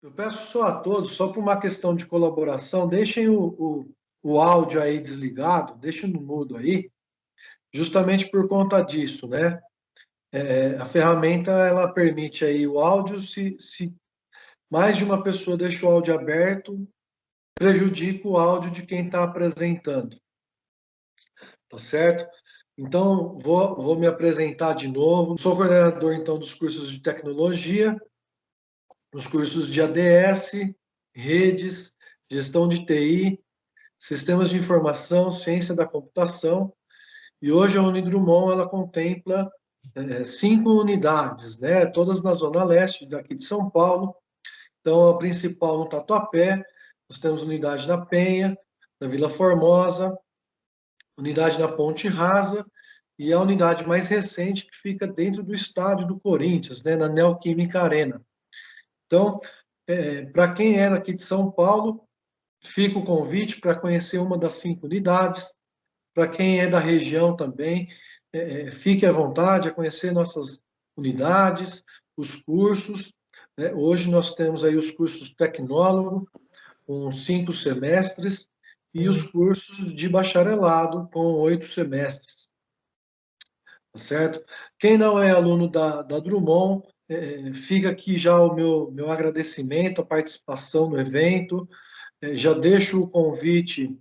Eu peço só a todos, só por uma questão de colaboração, deixem o áudio aí desligado, deixem no mudo aí, justamente por conta disso, né? A ferramenta, ela permite aí o áudio, se mais de uma pessoa deixa o áudio aberto, prejudica o áudio de quem está apresentando, tá certo? Então, vou me apresentar de novo. Sou coordenador, então, dos cursos de tecnologia, nos cursos de ADS, redes, gestão de TI, sistemas de informação, ciência da computação, e hoje a Unidrumon ela contempla 5 unidades, né? Todas na Zona Leste daqui de São Paulo. Então, a principal no Tatuapé, nós temos unidade na Penha, na Vila Formosa, unidade na Ponte Rasa, e a unidade mais recente que fica dentro do estádio do Corinthians, né? Na Neoquímica Arena. Então, para quem é daqui de São Paulo, fica o convite para conhecer uma das 5 unidades. Para quem é da região também, fique à vontade a conhecer nossas unidades, os cursos, né? Hoje nós temos aí os cursos tecnólogo, com 5 semestres, e os cursos de bacharelado, com 8 semestres. Tá certo? Quem não é aluno da Drummond, fica aqui já o meu agradecimento, a participação no evento, já deixo o convite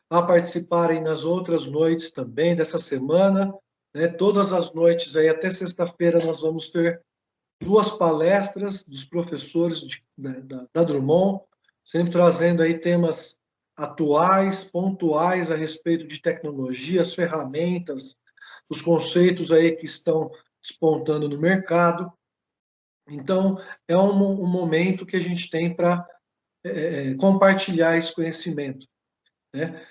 a participarem nas outras noites também dessa semana, né? Todas as noites aí até sexta-feira nós vamos ter 2 palestras dos professores da Drummond, sempre trazendo aí temas atuais, pontuais a respeito de tecnologias, ferramentas, os conceitos aí que estão despontando no mercado. Então, é um momento que a gente tem para compartilhar esse conhecimento, né?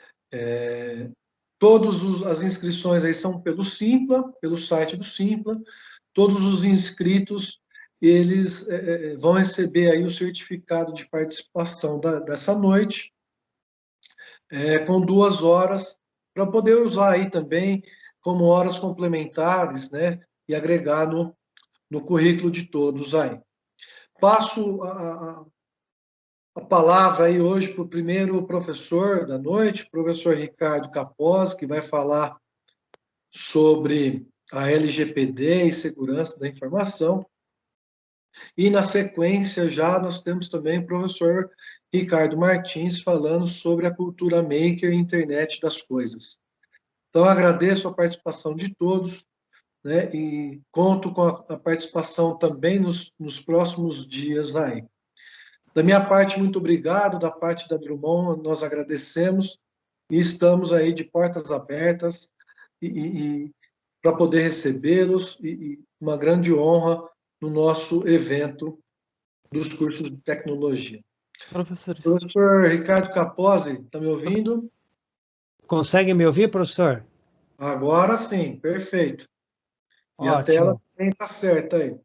Todas as inscrições aí são pelo Simpla, pelo site do Simpla. Todos os inscritos, eles vão receber aí o certificado de participação dessa noite, com 2 horas, para poder usar aí também como horas complementares, né? E agregar no currículo de todos aí. Passo a palavra aí hoje para o primeiro professor da noite, o professor Ricardo Capozzi, que vai falar sobre a LGPD e segurança da informação. E na sequência já nós temos também o professor Ricardo Martins falando sobre a cultura maker e internet das coisas. Então agradeço a participação de todos, né, e conto com a participação também nos próximos dias aí. Da minha parte, muito obrigado. Da parte da Drummond, nós agradecemos e estamos aí de portas abertas para poder recebê-los e uma grande honra no nosso evento dos cursos de tecnologia. Professores. Professor Ricardo Capozzi, está me ouvindo? Consegue me ouvir, professor? Agora sim, perfeito. E Ótimo. a tela também está certa aí.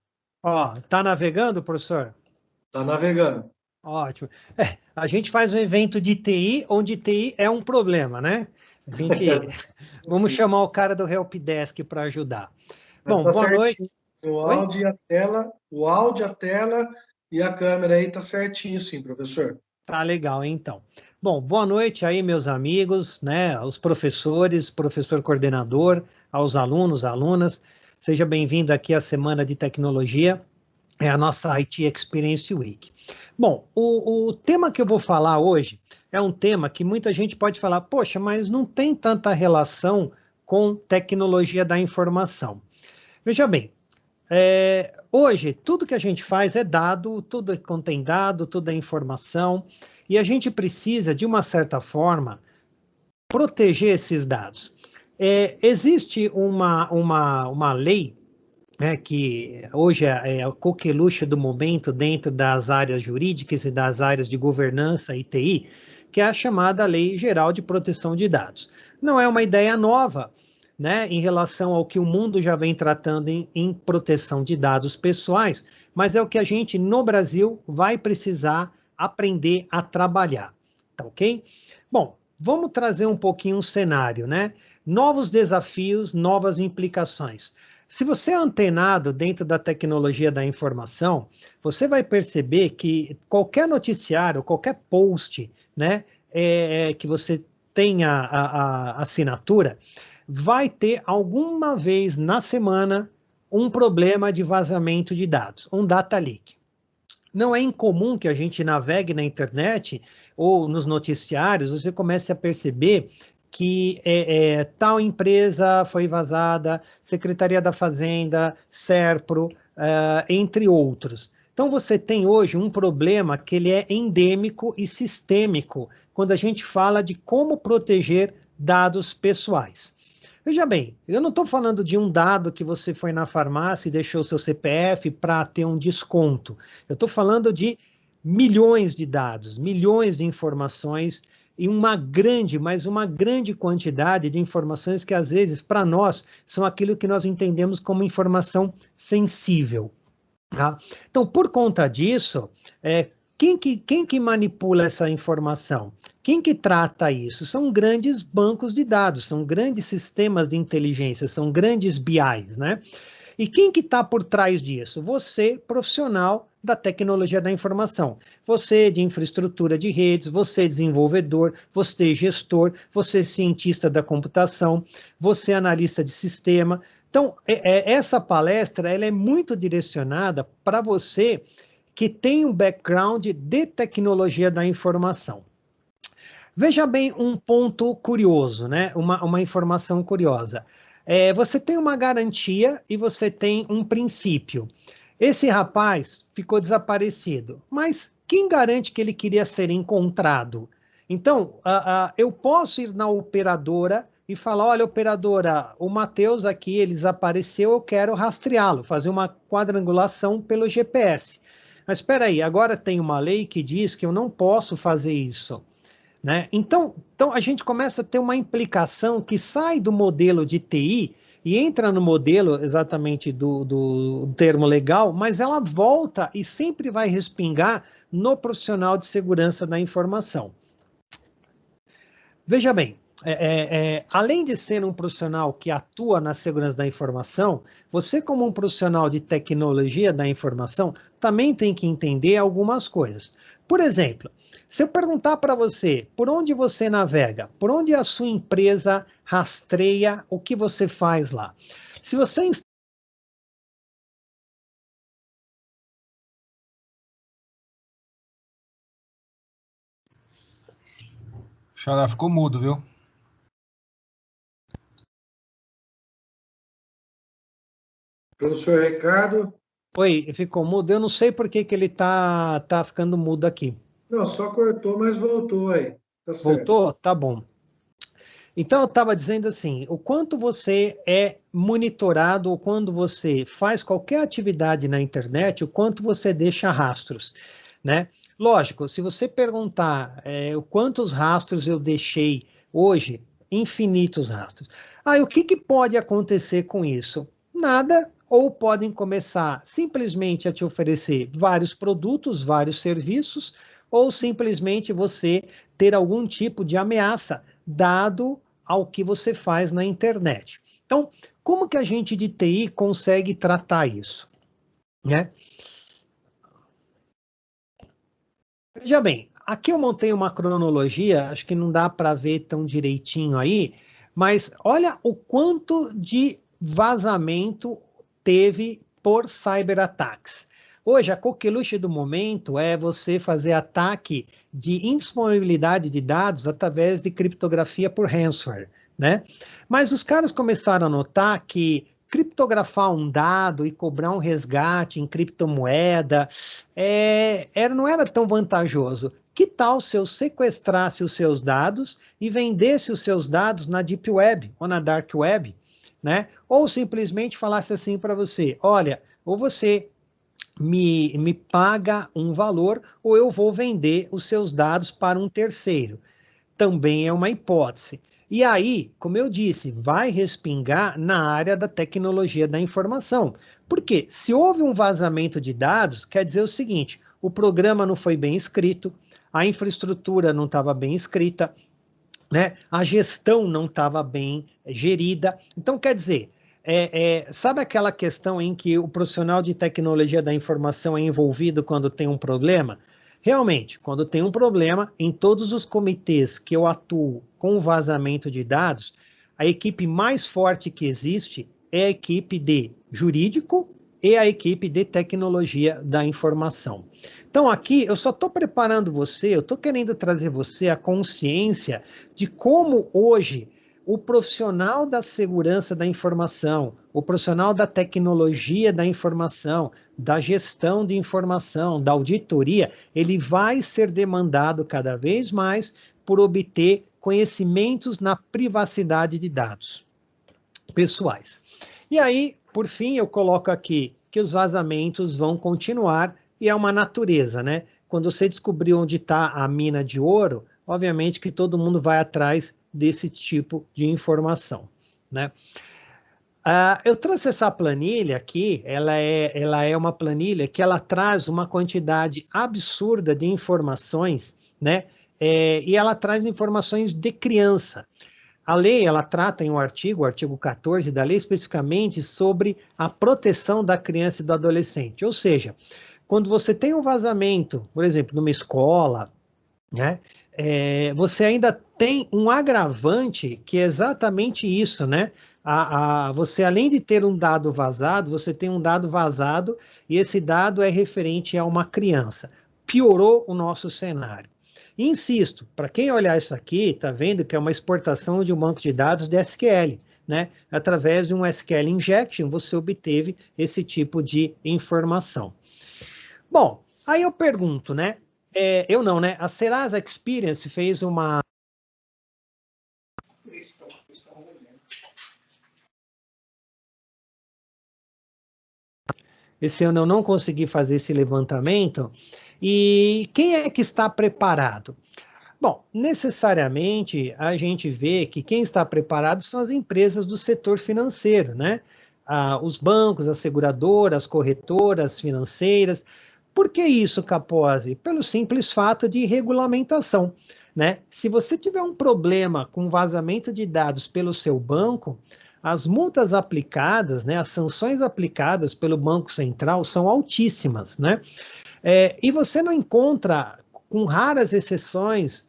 Ó, tá navegando, professor? Está navegando. Ótimo. A gente faz um evento de TI, onde TI é um problema, né? Vamos chamar o cara do Helpdesk para ajudar. Mas Bom, tá boa noite. certinho. O áudio, a tela e a câmera aí tá certinho, sim, professor. Tá legal, então. Bom, boa noite aí, meus amigos, né? Aos professores, professor coordenador, aos alunos, alunas. Seja bem-vindo aqui à Semana de Tecnologia. É a nossa IT Experience Week. Bom, o tema que eu vou falar hoje é um tema que muita gente pode falar, poxa, mas não tem tanta relação com tecnologia da informação. Veja bem, hoje tudo que a gente faz é dado, tudo contém dado, tudo é informação, e a gente precisa, de uma certa forma, proteger esses dados. Existe uma lei que hoje é a coqueluche do momento dentro das áreas jurídicas e das áreas de governança e TI, que é a chamada Lei Geral de Proteção de Dados. Não é uma ideia nova, né, em relação ao que o mundo já vem tratando em proteção de dados pessoais, mas é o que a gente, no Brasil, vai precisar aprender a trabalhar, tá ok? Bom, vamos trazer um pouquinho um cenário, né? Novos desafios, novas implicações. Se você é antenado dentro da tecnologia da informação, você vai perceber que qualquer noticiário, qualquer post, né, que você tenha a assinatura, vai ter alguma vez na semana um problema de vazamento de dados, um data leak. Não é incomum que a gente navegue na internet ou nos noticiários, você comece a perceber que tal empresa foi vazada, Secretaria da Fazenda, Serpro, entre outros. Então você tem hoje um problema que ele é endêmico e sistêmico quando a gente fala de como proteger dados pessoais. Veja bem, eu não estou falando de um dado que você foi na farmácia e deixou seu CPF para ter um desconto. Eu estou falando de milhões de dados, milhões de informações e uma grande, mas uma grande quantidade de informações que às vezes para nós são aquilo que nós entendemos como informação sensível. Tá? Então, por conta disso, quem que manipula essa informação? Quem que trata isso? São grandes bancos de dados, são grandes sistemas de inteligência, são grandes BIs, né? E quem que está por trás disso? Você, profissional da tecnologia da informação. Você de infraestrutura de redes, você desenvolvedor, você gestor, você cientista da computação, você analista de sistema. Então, essa palestra ela é muito direcionada para você que tem um background de tecnologia da informação. Veja bem um ponto curioso, né? Uma informação curiosa. Você tem uma garantia e você tem um princípio. Esse rapaz ficou desaparecido, mas quem garante que ele queria ser encontrado? Então, eu posso ir na operadora e falar, olha, operadora, o Matheus aqui, ele desapareceu, eu quero rastreá-lo, fazer uma quadrangulação pelo GPS. Mas espera aí, agora tem uma lei que diz que eu não posso fazer isso. Né? Então, a gente começa a ter uma implicação que sai do modelo de TI e entra no modelo exatamente do termo legal, mas ela volta e sempre vai respingar no profissional de segurança da informação. Veja bem, além de ser um profissional que atua na segurança da informação, você como um profissional de tecnologia da informação também tem que entender algumas coisas. Por exemplo, se eu perguntar para você por onde você navega, por onde a sua empresa rastreia o que você faz lá. Se você Xará ficou mudo, viu? Professor Ricardo. Oi, ficou mudo? Eu não sei por que ele tá ficando mudo aqui. Não, só cortou, mas voltou aí. Tá certo. Voltou? Tá bom. Então, eu estava dizendo assim, o quanto você é monitorado, ou quando você faz qualquer atividade na internet, o quanto você deixa rastros, né? Lógico, se você perguntar quantos rastros eu deixei hoje, infinitos rastros. O que pode acontecer com isso? Nada, ou podem começar simplesmente a te oferecer vários produtos, vários serviços, ou simplesmente você ter algum tipo de ameaça, dado ao que você faz na internet. Então, como que a gente de TI consegue tratar isso? Né? Veja bem, aqui eu montei uma cronologia, acho que não dá para ver tão direitinho aí, mas olha o quanto de vazamento teve por cyberataques. Hoje, a coqueluche do momento é você fazer ataque de indisponibilidade de dados através de criptografia por ransomware, né? Mas os caras começaram a notar que criptografar um dado e cobrar um resgate em criptomoeda não era tão vantajoso. Que tal se eu sequestrasse os seus dados e vendesse os seus dados na Deep Web ou na Dark Web, né? Ou simplesmente falasse assim para você, olha, ou você me paga um valor ou eu vou vender os seus dados para um terceiro. Também é uma hipótese. E aí, como eu disse, vai respingar na área da tecnologia da informação. Porque se houve um vazamento de dados, quer dizer o seguinte, o programa não foi bem escrito, a infraestrutura não estava bem escrita, né? A gestão não estava bem gerida. Então, quer dizer, Sabe aquela questão em que o profissional de tecnologia da informação é envolvido quando tem um problema? Realmente, quando tem um problema, em todos os comitês que eu atuo com vazamento de dados, a equipe mais forte que existe é a equipe de jurídico e a equipe de tecnologia da informação. Então, aqui eu só estou preparando você, eu estou querendo trazer você a consciência de como hoje o profissional da segurança da informação, o profissional da tecnologia da informação, da gestão de informação, da auditoria, ele vai ser demandado cada vez mais por obter conhecimentos na privacidade de dados pessoais. E aí, por fim, eu coloco aqui que os vazamentos vão continuar e é uma natureza, né? Quando você descobrir onde está a mina de ouro, obviamente que todo mundo vai atrás desse tipo de informação, né? Eu trouxe essa planilha aqui, ela é uma planilha que ela traz uma quantidade absurda de informações, né? E ela traz informações de criança. A lei, ela trata em um artigo, o artigo 14 da lei, especificamente sobre a proteção da criança e do adolescente. Ou seja, quando você tem um vazamento, por exemplo, numa escola, né? Você ainda tem um agravante que é exatamente isso, né? Você, além de ter um dado vazado, você tem um dado vazado e esse dado é referente a uma criança. Piorou o nosso cenário. E insisto, para quem olhar isso aqui, está vendo que é uma exportação de um banco de dados de SQL, né? Através de um SQL injection, você obteve esse tipo de informação. Bom, aí eu pergunto, né? Eu não, né? A Serasa Experience fez uma... Esse ano eu não consegui fazer esse levantamento. E quem é que está preparado? Bom, necessariamente a gente vê que quem está preparado são as empresas do setor financeiro, né? Os bancos, as seguradoras, as corretoras financeiras. Por que isso, Capozzi? Pelo simples fato de regulamentação, né? Se você tiver um problema com vazamento de dados pelo seu banco, as multas aplicadas, né, as sanções aplicadas pelo Banco Central são altíssimas, né? E você não encontra, com raras exceções,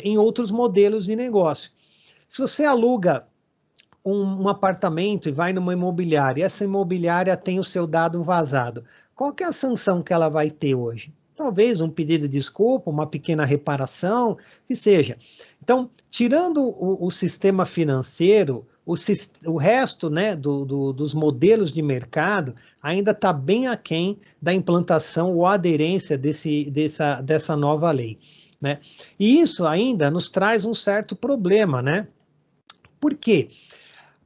em outros modelos de negócio. Se você aluga um apartamento e vai numa imobiliária, e essa imobiliária tem o seu dado vazado, qual que é a sanção que ela vai ter hoje? Talvez um pedido de desculpa, uma pequena reparação, que seja. Então, tirando o sistema financeiro, o resto, né, dos modelos de mercado ainda está bem aquém da implantação ou aderência dessa nova lei, né? E isso ainda nos traz um certo problema, né? Por quê?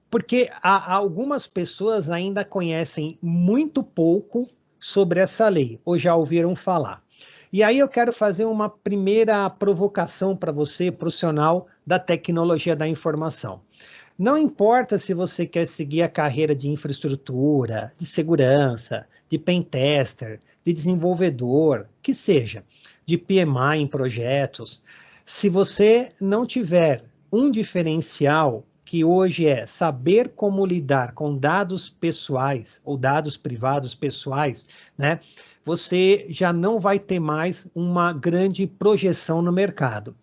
Porque algumas pessoas ainda conhecem muito pouco sobre essa lei, ou já ouviram falar. E aí eu quero fazer uma primeira provocação para você, profissional da tecnologia da informação. Não importa se você quer seguir a carreira de infraestrutura, de segurança, de pentester, de desenvolvedor, que seja, de PMI em projetos, se você não tiver um diferencial que hoje é saber como lidar com dados pessoais ou dados privados pessoais, né? Você já não vai ter mais uma grande projeção no mercado.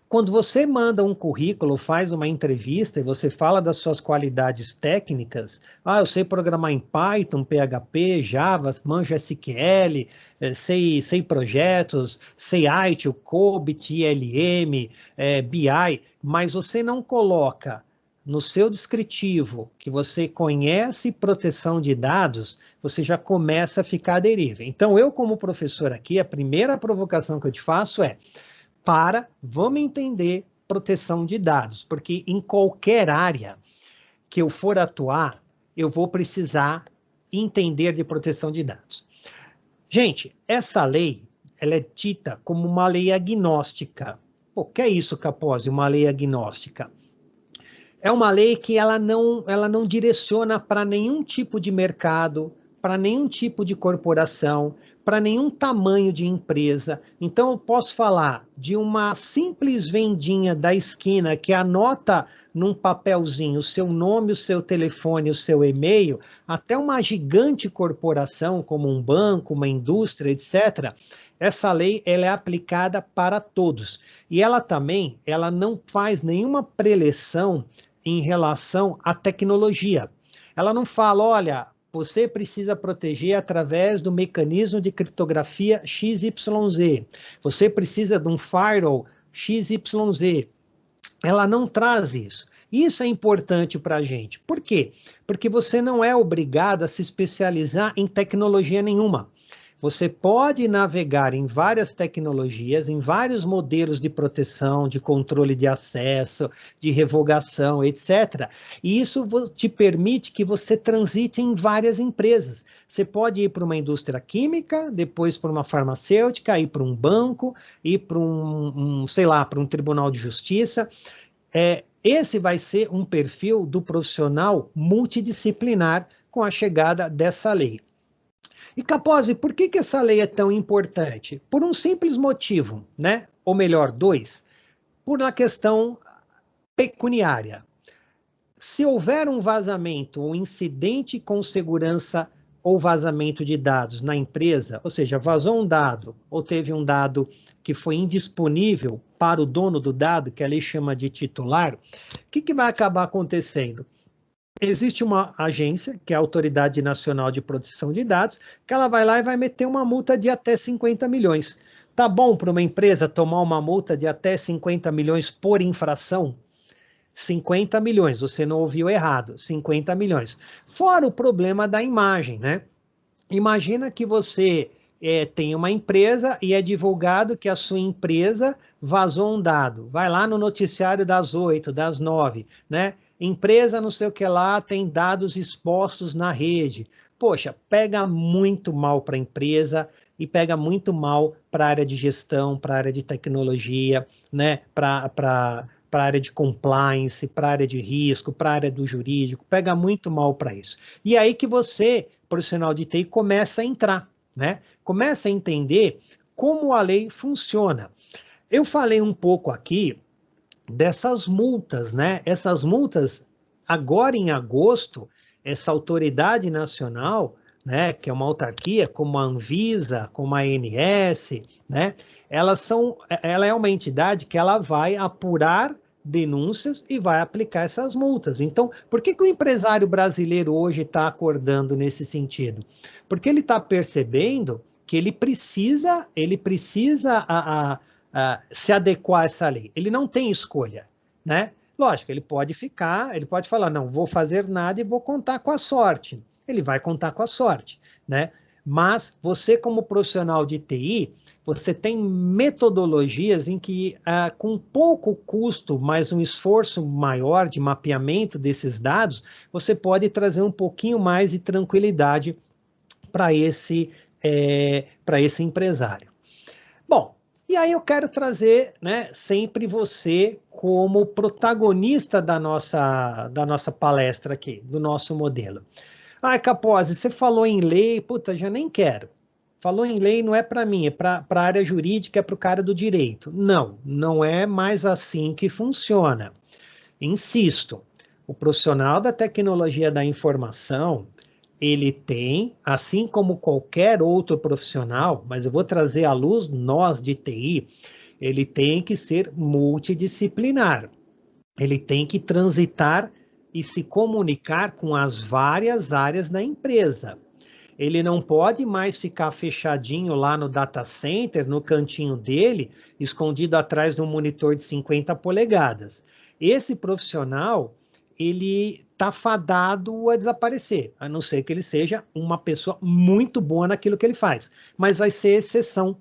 Quando você manda um currículo, faz uma entrevista e você fala das suas qualidades técnicas, eu sei programar em Python, PHP, Java, manjo SQL, sei projetos, sei ITIL, COBIT, ILM, BI, mas você não coloca no seu descritivo que você conhece proteção de dados, você já começa a ficar à deriva. Então, eu como professor aqui, a primeira provocação que eu te faço é: vamos entender proteção de dados, porque em qualquer área que eu for atuar, eu vou precisar entender de proteção de dados. Gente, essa lei, ela é dita como uma lei agnóstica. O que é isso, Capozzi, uma lei agnóstica? É uma lei que ela não direciona para nenhum tipo de mercado, para nenhum tipo de corporação, para nenhum tamanho de empresa. Então, eu posso falar de uma simples vendinha da esquina que anota num papelzinho o seu nome, o seu telefone, o seu e-mail, até uma gigante corporação como um banco, uma indústria, etc., essa lei ela é aplicada para todos. E ela também ela não faz nenhuma preleção em relação à tecnologia. Ela não fala, olha, você precisa proteger através do mecanismo de criptografia XYZ. Você precisa de um firewall XYZ. Ela não traz isso. Isso é importante para a gente. Por quê? Porque você não é obrigado a se especializar em tecnologia nenhuma. Você pode navegar em várias tecnologias, em vários modelos de proteção, de controle de acesso, de revogação, etc. E isso te permite que você transite em várias empresas. Você pode ir para uma indústria química, depois para uma farmacêutica, ir para um banco, ir para sei lá, para um tribunal de justiça. Esse vai ser um perfil do profissional multidisciplinar com a chegada dessa lei. E Capozzi, por que essa lei é tão importante? Por um simples motivo, né? Ou melhor, dois. Por uma questão pecuniária. Se houver um vazamento, um incidente com segurança ou vazamento de dados na empresa, ou seja, vazou um dado ou teve um dado que foi indisponível para o dono do dado, que a lei chama de titular, o que vai acabar acontecendo? Existe uma agência, que é a Autoridade Nacional de Proteção de Dados, que ela vai lá e vai meter uma multa de até 50 milhões. Tá bom para uma empresa tomar uma multa de até 50 milhões por infração? 50 milhões, você não ouviu errado, 50 milhões. Fora o problema da imagem, né? Imagina que você tem uma empresa e é divulgado que a sua empresa vazou um dado. Vai lá no noticiário das 8, das 9, né? Empresa não sei o que lá tem dados expostos na rede. Poxa, pega muito mal para a empresa e pega muito mal para a área de gestão, para a área de tecnologia, né? Para a área de compliance, para a área de risco, para a área do jurídico, pega muito mal para isso. E aí que você, profissional de TI, começa a entrar, né? Começa a entender como a lei funciona. Eu falei um pouco aqui dessas multas, né? Essas multas, agora em agosto, essa autoridade nacional, né, que é uma autarquia, como a Anvisa, como a ANS, né? Ela é uma entidade que ela vai apurar denúncias e vai aplicar essas multas. Então, por que o empresário brasileiro hoje está acordando nesse sentido? Porque ele está percebendo que ele precisa se adequar a essa lei. Ele não tem escolha, né? Lógico, ele pode falar, não, vou fazer nada e vou contar com a sorte. Ele vai contar com a sorte, né? Mas você, como profissional de TI, você tem metodologias em que, com pouco custo, mas um esforço maior de mapeamento desses dados, você pode trazer um pouquinho mais de tranquilidade para esse empresário. Bom, e aí eu quero trazer, né, sempre você como protagonista da nossa palestra aqui, do nosso modelo. Capozzi, você falou em lei, puta, já nem quero. Falou em lei não é para mim, é para a área jurídica, é para o cara do direito. Não, não é mais assim que funciona. Insisto, o profissional da tecnologia da informação, ele tem, assim como qualquer outro profissional, mas eu vou trazer à luz nós de TI, ele tem que ser multidisciplinar. Ele tem que transitar e se comunicar com as várias áreas da empresa. Ele não pode mais ficar fechadinho lá no data center, no cantinho dele, escondido atrás de um monitor de 50 polegadas. Esse profissional, ele está fadado a desaparecer, a não ser que ele seja uma pessoa muito boa naquilo que ele faz, mas vai ser exceção.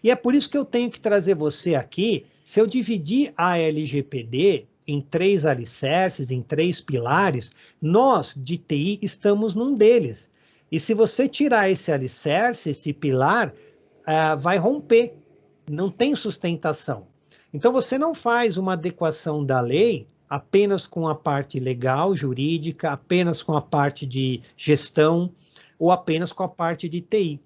E é por isso que eu tenho que trazer você aqui, se eu dividir a LGPD em 3 alicerces, em 3 pilares, nós de TI estamos num deles. E se você tirar esse alicerce, esse pilar, vai romper, não tem sustentação. Então você não faz uma adequação da lei apenas com a parte legal, jurídica, apenas com a parte de gestão ou apenas com a parte de TI.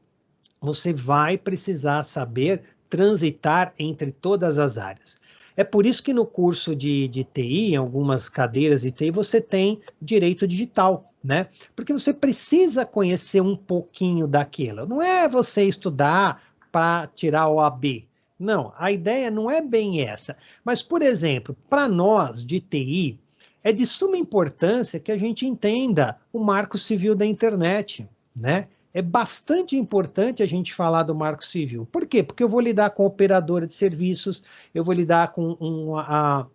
Você vai precisar saber transitar entre todas as áreas. É por isso que no curso de TI, em algumas cadeiras de TI, você tem direito digital, né? Porque você precisa conhecer um pouquinho daquilo. Não é você estudar para tirar o AB. Não, a ideia não é bem essa. Mas, por exemplo, para nós de TI, é de suma importância que a gente entenda o Marco Civil da internet, né? É bastante importante a gente falar do Marco Civil. Por quê? Porque eu vou lidar com operadora de serviços, eu vou lidar com a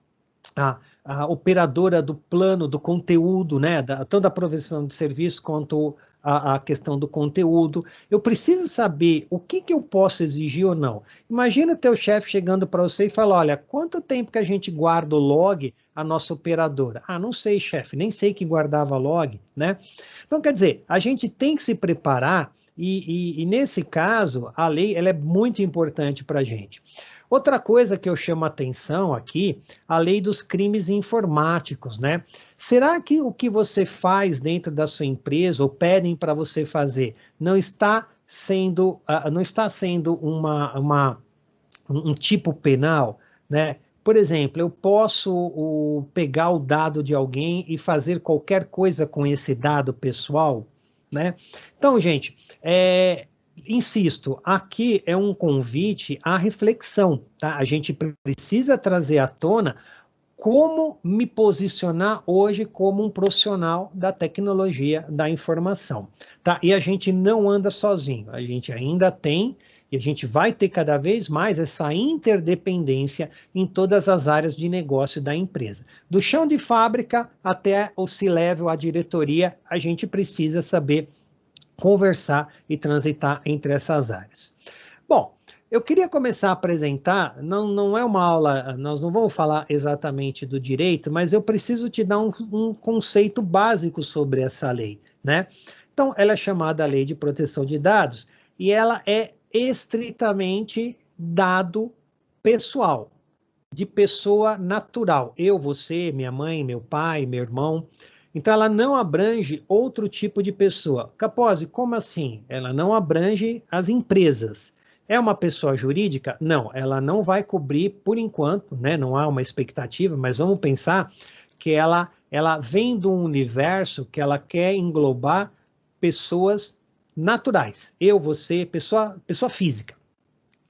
operadora do plano, do conteúdo, né? Tanto a provisão de serviço quanto a questão do conteúdo. Eu preciso saber o que eu posso exigir ou não. Imagina o teu chefe chegando para você e falar, olha, quanto tempo que a gente guarda o log a nossa operadora? Ah, não sei, chefe, nem sei que guardava log, né? Então, quer dizer, a gente tem que se preparar e nesse caso, a lei ela é muito importante para a gente. Outra coisa que eu chamo a atenção aqui, a lei dos crimes informáticos, né? Será que o que você faz dentro da sua empresa ou pedem para você fazer não está sendo um tipo penal, né? Por exemplo, eu posso pegar o dado de alguém e fazer qualquer coisa com esse dado pessoal, né? Então, gente, insisto, aqui é um convite à reflexão, tá? A gente precisa trazer à tona como me posicionar hoje como um profissional da tecnologia da informação, tá? E a gente não anda sozinho, a gente ainda tem e a gente vai ter cada vez mais essa interdependência em todas as áreas de negócio da empresa. Do chão de fábrica até o C-level, a diretoria, a gente precisa saber conversar e transitar entre essas áreas. Bom, eu queria começar a apresentar, não é uma aula, nós não vamos falar exatamente do direito, mas eu preciso te dar um conceito básico sobre essa lei, né? Então, ela é chamada Lei de Proteção de Dados e ela é estritamente dado pessoal, de pessoa natural. Eu, você, minha mãe, meu pai, meu irmão. Então, ela não abrange outro tipo de pessoa. Capozzi, como assim? Ela não abrange as empresas. É uma pessoa jurídica? Não, ela não vai cobrir por enquanto, né? Não há uma expectativa, mas vamos pensar que ela vem de um universo que ela quer englobar pessoas naturais. Eu, você, pessoa física,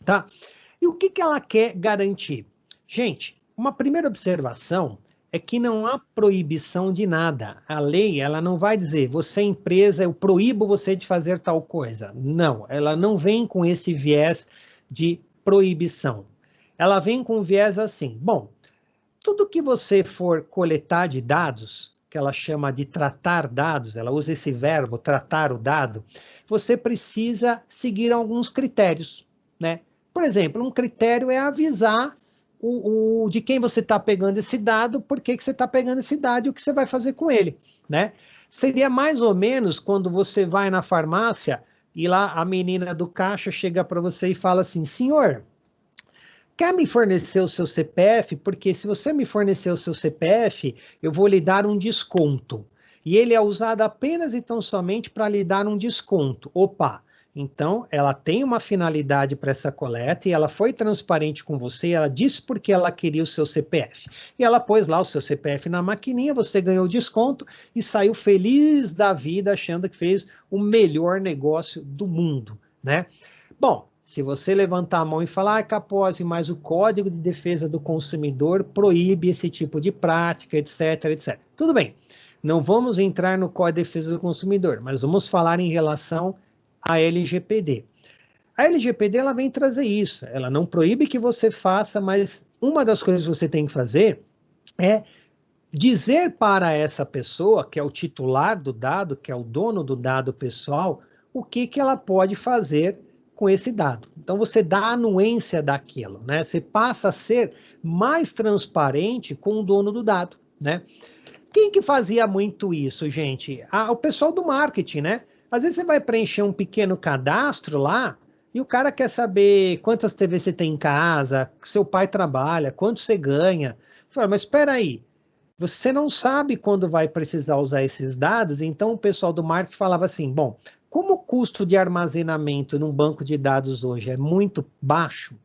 tá? E o que ela quer garantir? Gente, uma primeira observação é que não há proibição de nada. A lei, ela não vai dizer, você é empresa, eu proíbo você de fazer tal coisa. Não, ela não vem com esse viés de proibição. Ela vem com um viés assim, bom, tudo que você for coletar de dados, que ela chama de tratar dados, ela usa esse verbo, tratar o dado, você precisa seguir alguns critérios, né? Por exemplo, um critério é avisar de quem você está pegando esse dado, por que você está pegando esse dado e o que você vai fazer com ele, né? Seria mais ou menos quando você vai na farmácia e lá a menina do caixa chega para você e fala assim, senhor, quer me fornecer o seu CPF? Porque se você me fornecer o seu CPF, eu vou lhe dar um desconto. E ele é usado apenas e tão somente para lhe dar um desconto. Opa! Então, ela tem uma finalidade para essa coleta e ela foi transparente com você, ela disse porque ela queria o seu CPF. E ela pôs lá o seu CPF na maquininha, você ganhou o desconto e saiu feliz da vida achando que fez o melhor negócio do mundo, né? Bom, se você levantar a mão e falar, Capozzi, mas o Código de Defesa do Consumidor proíbe esse tipo de prática, etc, etc. Tudo bem, não vamos entrar no Código de Defesa do Consumidor, mas vamos falar em relação à LGPD. A LGPD, ela vem trazer isso, ela não proíbe que você faça, mas uma das coisas que você tem que fazer é dizer para essa pessoa, que é o titular do dado, que é o dono do dado pessoal, o que ela pode fazer com esse dado. Então, você dá a anuência daquilo, né? Você passa a ser mais transparente com o dono do dado, né? Quem que fazia muito isso, gente? O pessoal do marketing, né? Às vezes você vai preencher um pequeno cadastro lá e o cara quer saber quantas TVs você tem em casa, seu pai trabalha, quanto você ganha. Fala, mas espera aí, você não sabe quando vai precisar usar esses dados, então o pessoal do marketing falava assim, bom, como o custo de armazenamento num banco de dados hoje é muito baixo,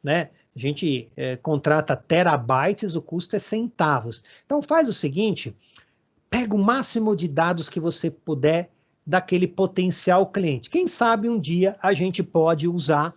né? A gente contrata terabytes, o custo é centavos. Então faz o seguinte, pega o máximo de dados que você puder daquele potencial cliente. Quem sabe um dia a gente pode usar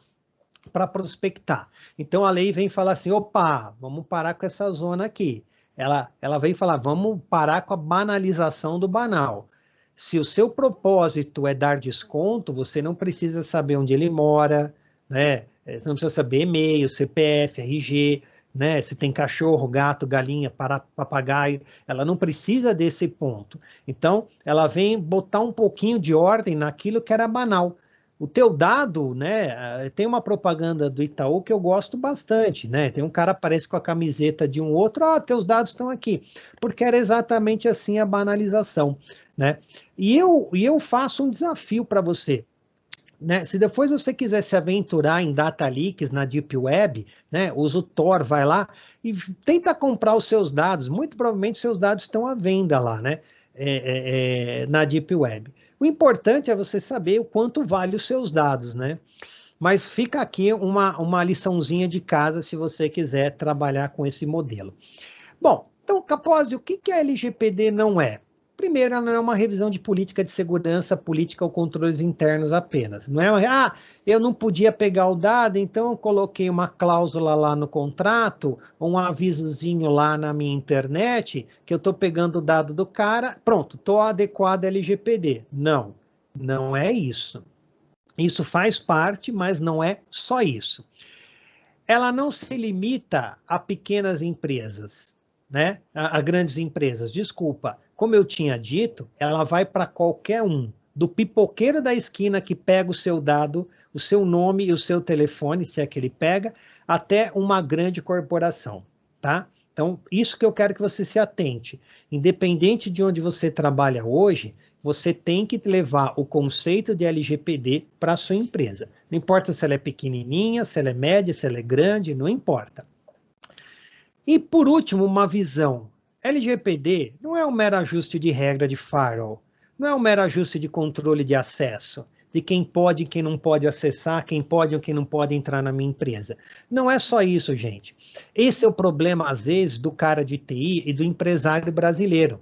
para prospectar. Então a lei vem falar assim, opa, vamos parar com essa zona aqui. Ela vem falar, vamos parar com a banalização do banal. Se o seu propósito é dar desconto, você não precisa saber onde ele mora, né? Você não precisa saber e-mail, CPF, RG, né? Se tem cachorro, gato, galinha, papagaio, ela não precisa desse ponto. Então, ela vem botar um pouquinho de ordem naquilo que era banal. O teu dado, né? Tem uma propaganda do Itaú que eu gosto bastante, né? Tem um cara que aparece com a camiseta de um outro, teus dados estão aqui, porque era exatamente assim a banalização, né? E eu faço um desafio para você, né? Se depois você quiser se aventurar em data leaks na Deep Web, né? Usa o Tor, vai lá e tenta comprar os seus dados. Muito provavelmente seus dados estão à venda lá, né? Na Deep Web. O importante é você saber o quanto vale os seus dados, né? Mas fica aqui uma liçãozinha de casa se você quiser trabalhar com esse modelo. Bom, então, Capozzi, o que a LGPD não é? Primeiro, ela não é uma revisão de política de segurança, política ou controles internos apenas. Não é eu não podia pegar o dado, então eu coloquei uma cláusula lá no contrato, um avisozinho lá na minha internet, que eu estou pegando o dado do cara, pronto, estou adequado à LGPD. Não, não é isso. Isso faz parte, mas não é só isso. Ela não se limita a pequenas empresas, né? A grandes empresas. Desculpa, como eu tinha dito, ela vai para qualquer um, do pipoqueiro da esquina que pega o seu dado, o seu nome e o seu telefone, se é que ele pega, até uma grande corporação, tá? Então, isso que eu quero que você se atente. Independente de onde você trabalha hoje, você tem que levar o conceito de LGPD para a sua empresa. Não importa se ela é pequenininha, se ela é média, se ela é grande, não importa. E, por último, uma visão. LGPD não é um mero ajuste de regra de firewall, não é um mero ajuste de controle de acesso, de quem pode e quem não pode acessar, quem pode ou quem não pode entrar na minha empresa. Não é só isso, gente. Esse é o problema, às vezes, do cara de TI e do empresário brasileiro.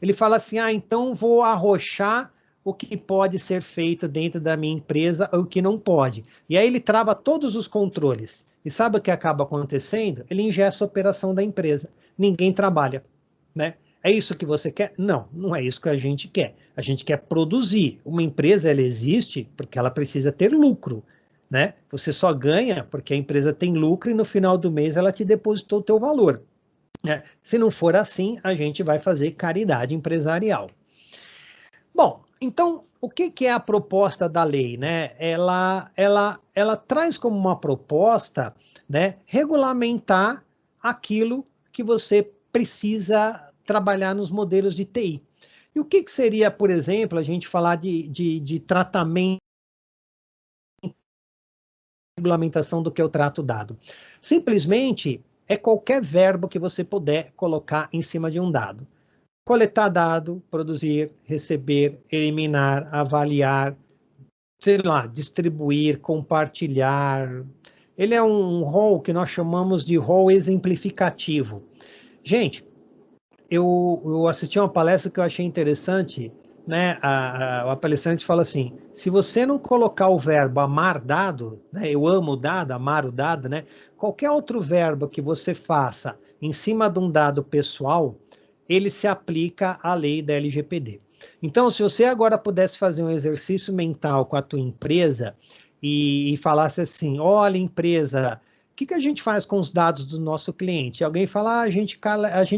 Ele fala assim, então vou arrochar o que pode ser feito dentro da minha empresa ou o que não pode. E aí ele trava todos os controles. E sabe o que acaba acontecendo? Ele ingessa a operação da empresa. Ninguém trabalha, né? É isso que você quer? Não, não é isso que a gente quer. A gente quer produzir. Uma empresa, ela existe porque ela precisa ter lucro, né? Você só ganha porque a empresa tem lucro e no final do mês ela te depositou o teu valor. Se não for assim, a gente vai fazer caridade empresarial. Bom, então, o que é a proposta da lei, né? Ela traz como uma proposta, né, regulamentar aquilo que você precisa trabalhar nos modelos de TI. E o que seria, por exemplo, a gente falar de tratamento, regulamentação do que eu trato dado? Simplesmente é qualquer verbo que você puder colocar em cima de um dado. Coletar dado, produzir, receber, eliminar, avaliar, sei lá, distribuir, compartilhar. Ele é um rol que nós chamamos de rol exemplificativo. Gente, eu assisti uma palestra que eu achei interessante, né? A palestrante fala assim, se você não colocar o verbo amar dado, né? Eu amo o dado, amar o dado, né? Qualquer outro verbo que você faça em cima de um dado pessoal, ele se aplica à lei da LGPD. Então, se você agora pudesse fazer um exercício mental com a tua empresa e falasse assim, olha, empresa, o que a gente faz com os dados do nosso cliente? Alguém fala, a gente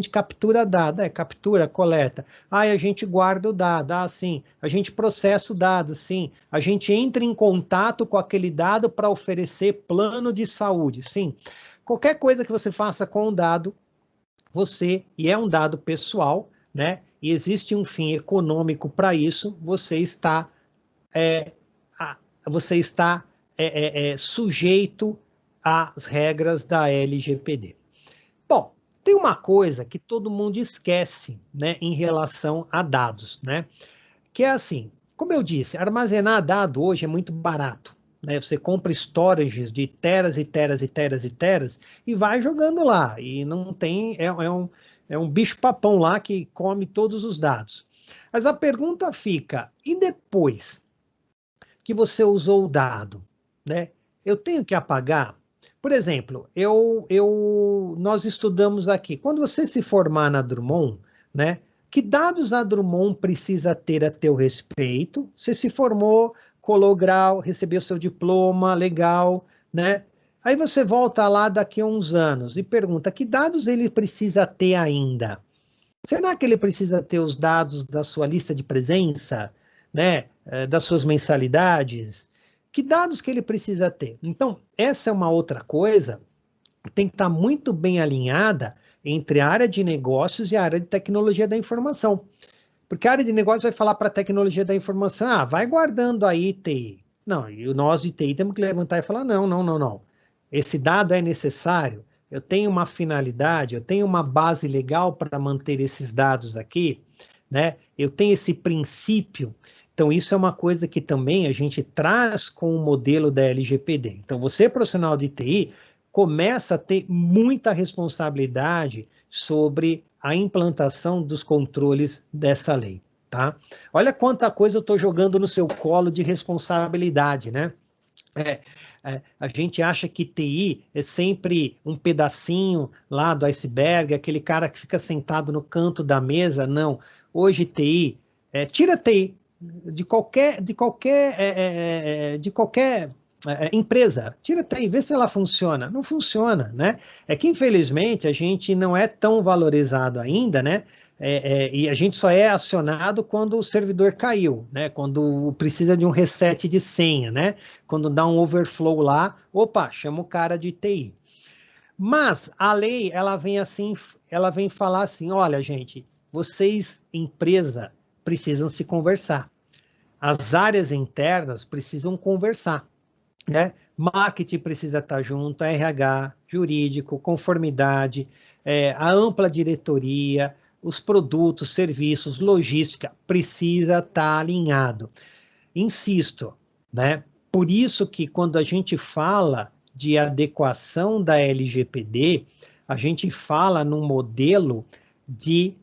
captura dado, captura, coleta. A gente guarda o dado, sim. A gente processa o dado, sim. A gente entra em contato com aquele dado para oferecer plano de saúde, sim. Qualquer coisa que você faça com o dado, e é um dado pessoal, né? E existe um fim econômico para isso, você está sujeito às regras da LGPD. Bom, tem uma coisa que todo mundo esquece, né, em relação a dados, né? Que é assim, como eu disse, armazenar dado hoje é muito barato, né? Você compra storages de teras e teras e teras e teras e vai jogando lá. E não tem, é um bicho-papão lá que come todos os dados. Mas a pergunta fica, e depois que você usou o dado, né? Eu tenho que apagar? Por exemplo, nós estudamos aqui, quando você se formar na Drummond, né? Que dados a Drummond precisa ter a teu respeito? Você se formou, colou o grau, recebeu seu diploma, legal, né? Aí você volta lá daqui a uns anos e pergunta, que dados ele precisa ter ainda? Será que ele precisa ter os dados da sua lista de presença, né? Das suas mensalidades? Que dados que ele precisa ter? Então, essa é uma outra coisa que tem que estar muito bem alinhada entre a área de negócios e a área de tecnologia da informação. Porque a área de negócios vai falar para a tecnologia da informação, vai guardando aí TI. Não, e nós de TI temos que levantar e falar, não, não, não, não. Esse dado é necessário, eu tenho uma finalidade, eu tenho uma base legal para manter esses dados aqui, né? Eu tenho esse princípio. Então, isso é uma coisa que também a gente traz com o modelo da LGPD. Então, você, profissional de TI, começa a ter muita responsabilidade sobre a implantação dos controles dessa lei, tá? Olha quanta coisa eu estou jogando no seu colo de responsabilidade, né? A gente acha que TI é sempre um pedacinho lá do iceberg, aquele cara que fica sentado no canto da mesa. Não. Hoje TI, tira TI de qualquer empresa, tira TI, vê se ela funciona. Não funciona, né? É que infelizmente a gente não é tão valorizado ainda, né? E a gente só é acionado quando o servidor caiu, né? Quando precisa de um reset de senha, né? Quando dá um overflow lá, opa, chama o cara de TI. Mas a lei, ela vem assim, ela vem falar assim, olha, gente, vocês, empresa, precisam se conversar. As áreas internas precisam conversar, né? Marketing precisa estar junto, RH, jurídico, conformidade, a ampla diretoria, os produtos, serviços, logística, precisa estar alinhado. Insisto, né? Por isso que quando a gente fala de adequação da LGPD, a gente fala num modelo de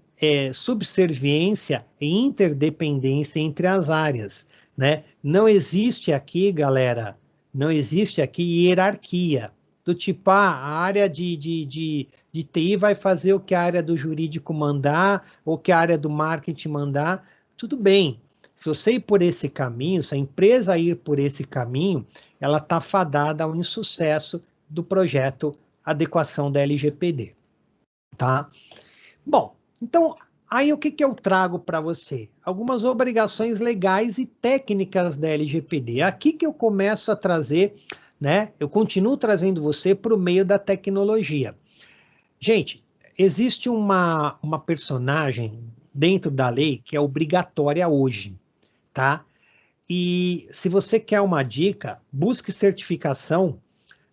subserviência e interdependência entre as áreas, né? Não existe aqui, galera, não existe aqui hierarquia, do tipo, a área de TI vai fazer o que a área do jurídico mandar, ou que a área do marketing mandar, tudo bem. Se você ir por esse caminho, se a empresa ir por esse caminho, ela está fadada ao insucesso do projeto Adequação da LGPD, tá? Bom, então, aí o que eu trago para você? Algumas obrigações legais e técnicas da LGPD. Aqui que eu começo a trazer, né? Eu continuo trazendo você para o meio da tecnologia. Gente, existe uma personagem dentro da lei que é obrigatória hoje, tá? E se você quer uma dica, busque certificação,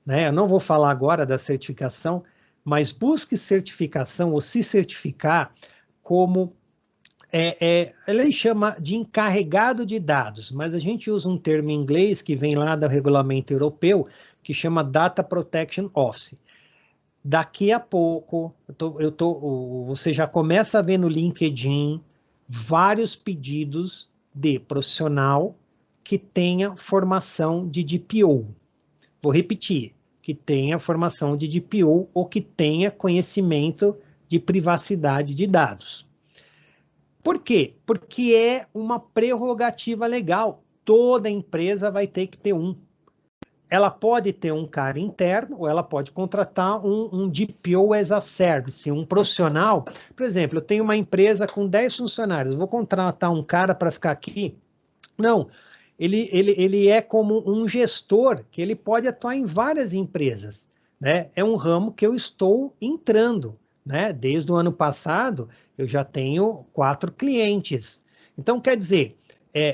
né? Eu não vou falar agora da certificação, mas busque certificação ou se certificar como ela chama de encarregado de dados, mas a gente usa um termo em inglês que vem lá do regulamento europeu que chama Data Protection Office. Daqui a pouco, você já começa a ver no LinkedIn vários pedidos de profissional que tenha formação de DPO. Vou repetir, que tenha formação de DPO ou que tenha conhecimento de privacidade de dados. Por quê? Porque é uma prerrogativa legal. Toda empresa vai ter que ter um. Ela pode ter um cara interno ou ela pode contratar um DPO as a service, um profissional. Por exemplo, eu tenho uma empresa com 10 funcionários, vou contratar um cara para ficar aqui? Não, ele é como um gestor que ele pode atuar em várias empresas, né? É um ramo que eu estou entrando, né? Desde o ano passado, eu já tenho 4 clientes. Então, quer dizer,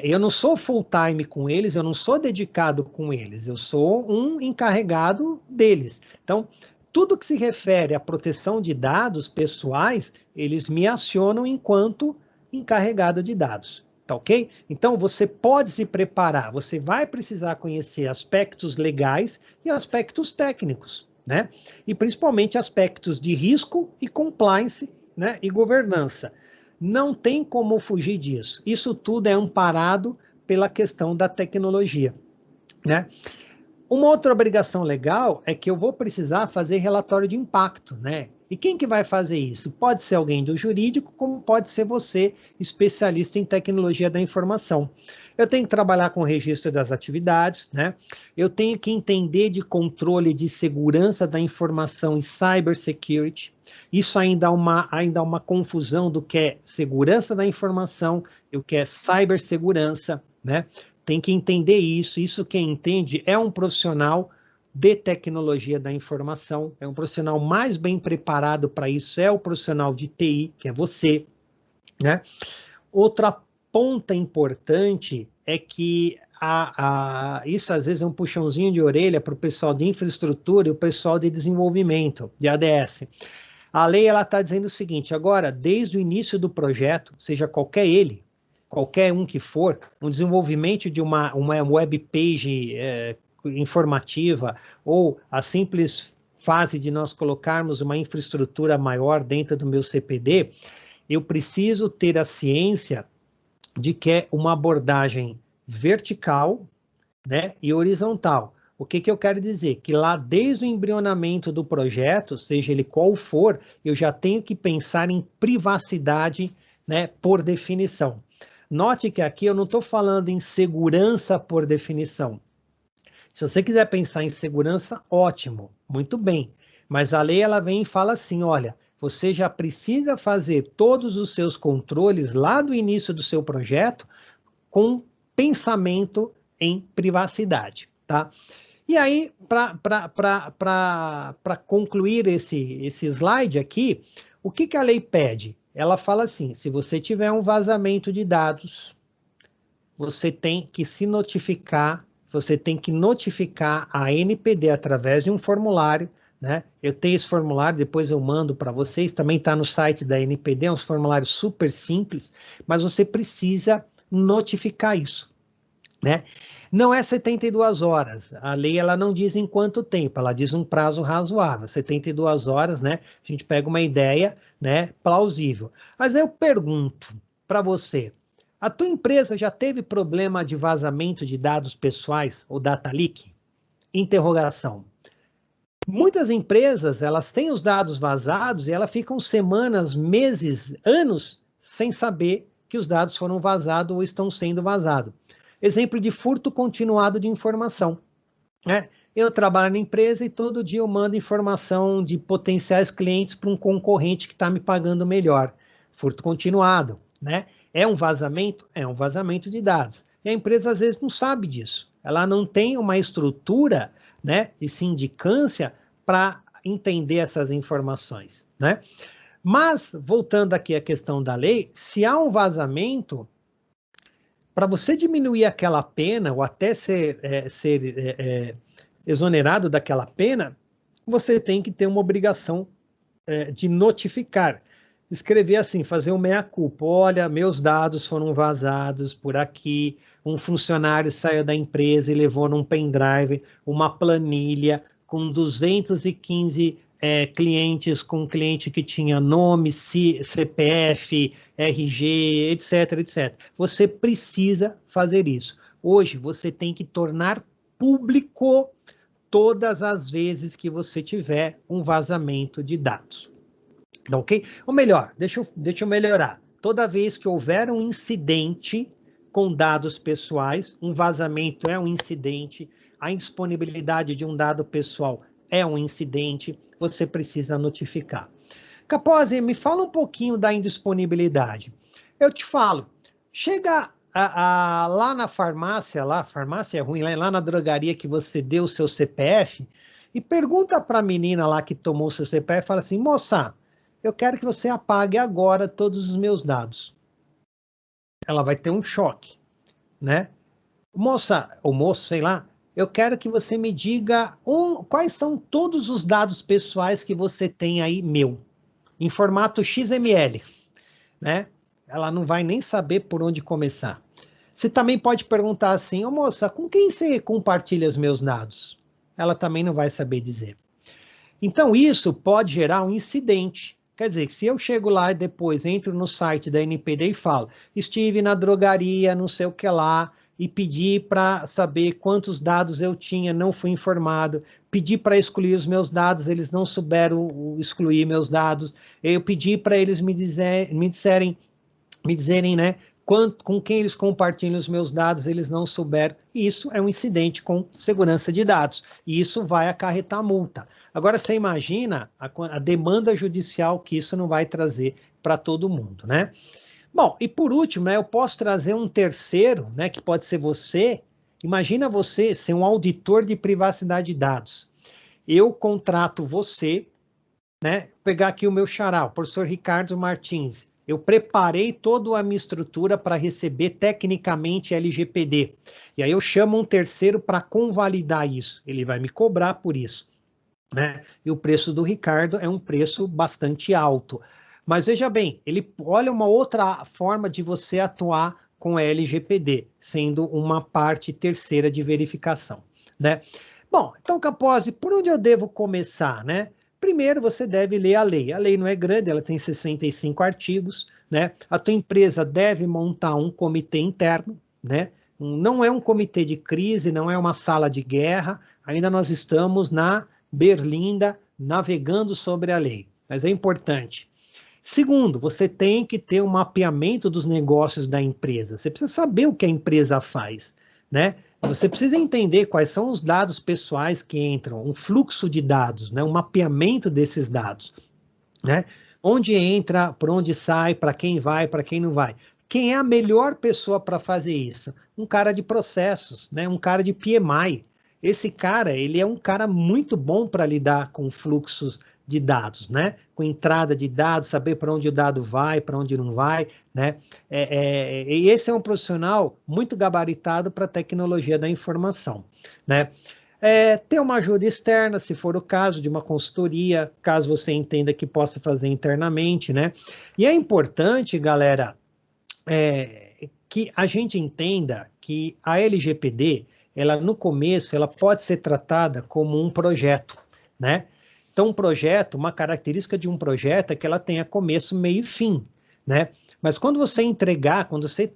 eu não sou full time com eles, eu não sou dedicado com eles, eu sou um encarregado deles. Então, tudo que se refere à proteção de dados pessoais, eles me acionam enquanto encarregado de dados. Tá ok? Então, você pode se preparar, você vai precisar conhecer aspectos legais e aspectos técnicos, né? E principalmente aspectos de risco e compliance, né? E governança. Não tem como fugir disso. Isso tudo é amparado pela questão da tecnologia, né? Uma outra obrigação legal é que eu vou precisar fazer relatório de impacto, né? E quem que vai fazer isso? Pode ser alguém do jurídico, como pode ser você, especialista em tecnologia da informação. Eu tenho que trabalhar com o registro das atividades, né? Eu tenho que entender de controle de segurança da informação e cybersecurity. Isso ainda há uma confusão do que é segurança da informação e o que é cibersegurança, né? Tem que entender isso. Isso quem entende é um profissional de tecnologia da informação, é um profissional mais bem preparado para isso, é o profissional de TI, que é você, né? Outra ponta importante é que isso às vezes é um puxãozinho de orelha para o pessoal de infraestrutura e o pessoal de desenvolvimento, de ADS. A lei ela está dizendo o seguinte: agora, desde o início do projeto, seja qualquer um que for, um desenvolvimento de uma web page informativa ou a simples fase de nós colocarmos uma infraestrutura maior dentro do meu CPD, eu preciso ter a ciência de que é uma abordagem vertical, né, e horizontal. O que eu quero dizer? Que lá desde o embrionamento do projeto, seja ele qual for, eu já tenho que pensar em privacidade, né, por definição. Note que aqui eu não estou falando em segurança por definição. Se você quiser pensar em segurança, ótimo, muito bem. Mas a lei ela vem e fala assim, olha, você já precisa fazer todos os seus controles lá do início do seu projeto com pensamento em privacidade, tá? E aí, para concluir esse slide aqui, o que a lei pede? Ela fala assim, se você tiver um vazamento de dados, você tem que se notificar, você tem que notificar a NPD através de um formulário, né? Eu tenho esse formulário, depois eu mando para vocês, também está no site da NPD, é um formulário super simples, mas você precisa notificar isso, né? Não é 72 horas, a lei ela não diz em quanto tempo, ela diz um prazo razoável, 72 horas, né? A gente pega uma ideia, né, plausível. Mas eu pergunto para você, a tua empresa já teve problema de vazamento de dados pessoais ou data leak? Interrogação. Muitas empresas, elas têm os dados vazados e elas ficam semanas, meses, anos sem saber que os dados foram vazados ou estão sendo vazados. Exemplo de furto continuado de informação, né? Eu trabalho na empresa e todo dia eu mando informação de potenciais clientes para um concorrente que está me pagando melhor. Furto continuado, né? É um vazamento? É um vazamento de dados. E a empresa às vezes não sabe disso. Ela não tem uma estrutura, né, de sindicância para entender essas informações, né? Mas, voltando aqui à questão da lei, se há um vazamento, para você diminuir aquela pena, ou até ser exonerado daquela pena, você tem que ter uma obrigação de notificar. Escrever assim, fazer um meia-culpa. Olha, meus dados foram vazados por aqui, um funcionário saiu da empresa e levou num pendrive uma planilha com 215 clientes, com um cliente que tinha nome, CPF, RG, etc, etc. Você precisa fazer isso. Hoje, você tem que tornar público todas as vezes que você tiver um vazamento de dados. Ok? Ou melhor, deixa eu melhorar. Toda vez que houver um incidente com dados pessoais, um vazamento é um incidente, a indisponibilidade de um dado pessoal é um incidente, você precisa notificar. Capozzi, me fala um pouquinho da indisponibilidade. Eu te falo, chega lá na farmácia, farmácia é ruim, lá na drogaria que você deu o seu CPF, e pergunta para a menina lá que tomou o seu CPF, fala assim, moça, eu quero que você apague agora todos os meus dados. Ela vai ter um choque, né? Moça, ou moço, sei lá, eu quero que você me diga quais são todos os dados pessoais que você tem aí meu, em formato XML, né? ela não vai nem saber por onde começar. Você também pode perguntar assim, ô moça, com quem você compartilha os meus dados? Ela também não vai saber dizer. Então, isso pode gerar um incidente. Quer dizer, se eu chego lá e depois entro no site da NPD e falo, estive na drogaria, não sei o que lá, e pedi para saber quantos dados eu tinha, não fui informado, pedi para excluir os meus dados, eles não souberam excluir meus dados, eu pedi para eles me dizerem, né, com quem eles compartilham os meus dados, eles não souberam. Isso é um incidente com segurança de dados, e isso vai acarretar multa. Agora, você imagina a demanda judicial que isso não vai trazer para todo mundo, né? Bom, e por último, né, eu posso trazer um terceiro, né, que pode ser você. Imagina você ser um auditor de privacidade de dados. Eu contrato você, né, pegar aqui o meu xará, o professor Ricardo Martins. Eu preparei toda a minha estrutura para receber tecnicamente LGPD. E aí eu chamo um terceiro para convalidar isso. Ele vai me cobrar por isso, né? E o preço do Ricardo é um preço bastante alto. Mas veja bem, ele olha uma outra forma de você atuar com a LGPD, sendo uma parte terceira de verificação, né? Bom, então, Capozzi, por onde eu devo começar, né? Primeiro, você deve ler a lei. A lei não é grande, ela tem 65 artigos, né? A tua empresa deve montar um comitê interno, né? Não é um comitê de crise, não é uma sala de guerra, ainda nós estamos na berlinda, navegando sobre a lei. Mas é importante. Segundo, você tem que ter um mapeamento dos negócios da empresa. Você precisa saber o que a empresa faz, né? Você precisa entender quais são os dados pessoais que entram, um fluxo de dados, né? Um mapeamento desses dados, né? Onde entra, por onde sai, para quem vai, para quem não vai. Quem é a melhor pessoa para fazer isso? Um cara de processos, né? Um cara de PMI. Esse cara, ele é um cara muito bom para lidar com fluxos de dados, né? Com entrada de dados, saber para onde o dado vai, para onde não vai, né? E esse é um profissional muito gabaritado para a tecnologia da informação, né? Ter uma ajuda externa, se for o caso, de uma consultoria, caso você entenda que possa fazer internamente, né? E é importante, galera, que a gente entenda que a LGPD, ela no começo, ela pode ser tratada como um projeto, né? Então, um projeto, uma característica de um projeto é que ela tenha começo, meio e fim, né? Mas quando você entregar, quando você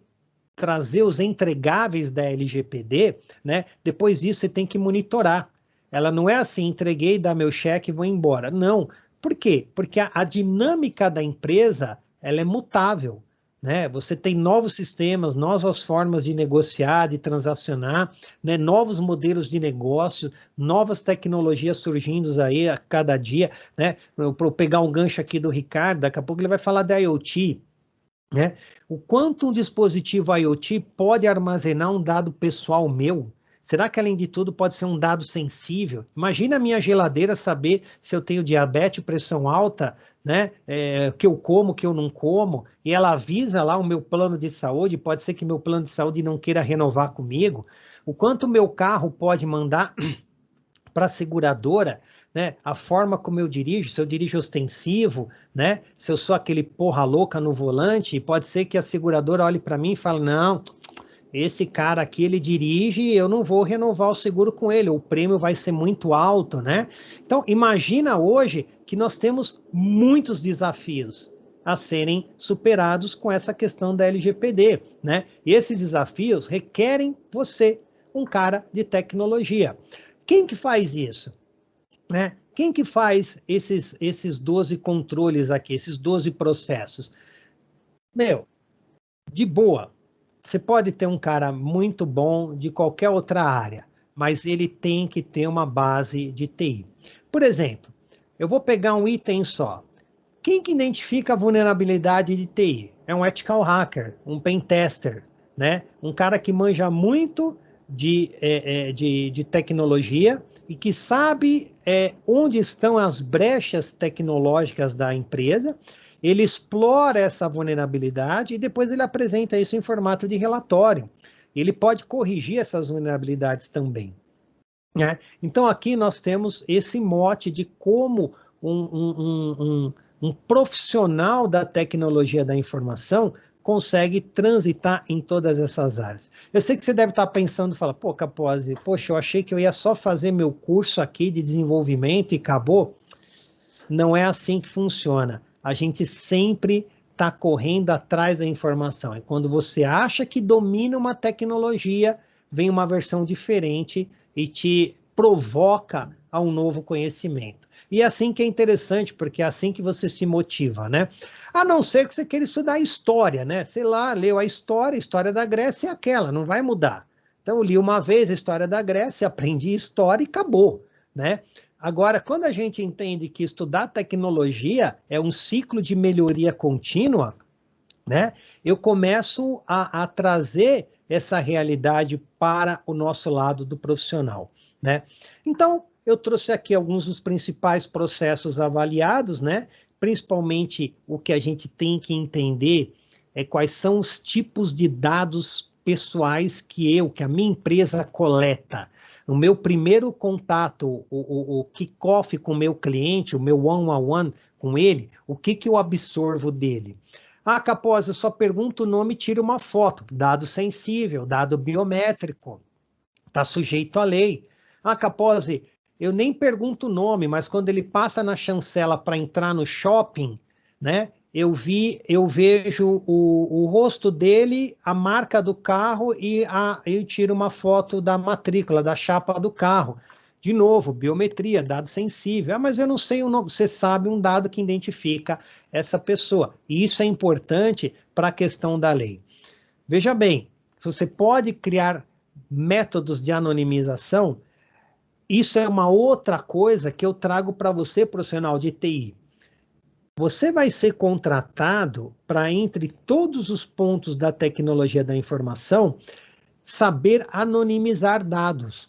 trazer os entregáveis da LGPD, né? Depois disso você tem que monitorar. Ela não é assim, entreguei, dá meu cheque e vou embora. Não. Por quê? Porque a dinâmica da empresa, ela é mutável, né? Você tem novos sistemas, novas formas de negociar, de transacionar, né? Novos modelos de negócio, novas tecnologias surgindo aí a cada dia, né? Para eu pegar um gancho aqui do Ricardo, daqui a pouco ele vai falar da IoT, né? O quanto um dispositivo IoT pode armazenar um dado pessoal meu? Será que, além de tudo, pode ser um dado sensível? Imagina a minha geladeira saber se eu tenho diabetes, pressão alta, né? Que eu como, que eu não como, e ela avisa lá o meu plano de saúde, pode ser que meu plano de saúde não queira renovar comigo. O quanto o meu carro pode mandar para a seguradora, né? A forma como eu dirijo, se eu dirijo ostensivo, né? Se eu sou aquele porra louca no volante, pode ser que a seguradora olhe para mim e fale, não, esse cara aqui, ele dirige, eu não vou renovar o seguro com ele, o prêmio vai ser muito alto, né? Então, imagina hoje que nós temos muitos desafios a serem superados com essa questão da LGPD, né? E esses desafios requerem você, um cara de tecnologia. Quem que faz isso? Né? Quem que faz esses 12 controles aqui, esses 12 processos? Meu, de boa. Você pode ter um cara muito bom de qualquer outra área, mas ele tem que ter uma base de TI. Por exemplo, eu vou pegar um item só. Quem que identifica a vulnerabilidade de TI? É um ethical hacker, um pen tester, né? Um cara que manja muito de tecnologia e que sabe onde estão as brechas tecnológicas da empresa. Ele explora essa vulnerabilidade e depois ele apresenta isso em formato de relatório. Ele pode corrigir essas vulnerabilidades também, né? Então aqui nós temos esse mote de como um profissional da tecnologia da informação consegue transitar em todas essas áreas. Eu sei que você deve estar pensando, fala, pô, Capozzi, poxa, eu achei que eu ia só fazer meu curso aqui de desenvolvimento e acabou. Não é assim que funciona. A gente sempre está correndo atrás da informação. E quando você acha que domina uma tecnologia, vem uma versão diferente e te provoca a um novo conhecimento. E é assim que é interessante, porque é assim que você se motiva, né? A não ser que você queira estudar história, né? Sei lá, leu a história da Grécia é aquela, não vai mudar. Então, eu li uma vez a história da Grécia, aprendi história e acabou, né? Agora, quando a gente entende que estudar tecnologia é um ciclo de melhoria contínua, né? Eu começo a trazer essa realidade para o nosso lado do profissional, né? Então, eu trouxe aqui alguns dos principais processos avaliados, né? Principalmente o que a gente tem que entender é quais são os tipos de dados pessoais que a minha empresa coleta. O meu primeiro contato, o kick-off com o meu cliente, o meu one-on-one com ele, o que eu absorvo dele? Ah, Capozzi, eu só pergunto o nome e tiro uma foto. Dado sensível, dado biométrico, está sujeito à lei. Ah, Capozzi, eu nem pergunto o nome, mas quando ele passa na chancela para entrar no shopping, né? Eu vejo o rosto dele, a marca do carro e eu tiro uma foto da matrícula, da chapa do carro. De novo, biometria, dado sensível. Ah, mas eu não sei o nome. Você sabe um dado que identifica essa pessoa. E isso é importante para a questão da lei. Veja bem, você pode criar métodos de anonimização. Isso é uma outra coisa que eu trago para você, profissional de TI. Você vai ser contratado para, entre todos os pontos da tecnologia da informação, saber anonimizar dados.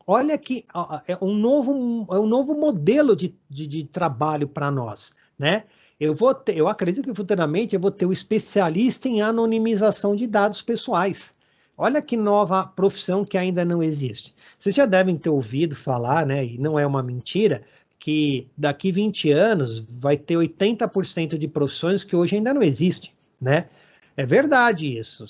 Olha que é um novo modelo de trabalho para nós, né? Eu acredito que futuramente eu vou ter o especialista em anonimização de dados pessoais. Olha que nova profissão que ainda não existe. Vocês já devem ter ouvido falar, né? E não é uma mentira, que daqui 20 anos vai ter 80% de profissões que hoje ainda não existem, né? É verdade isso.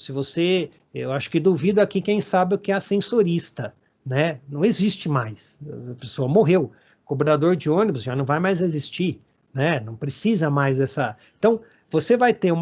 Eu acho que duvido aqui quem sabe o que é ascensorista, né? Não existe mais. A pessoa morreu. Cobrador de ônibus já não vai mais existir, né? Não precisa mais essa. Então, você vai ter um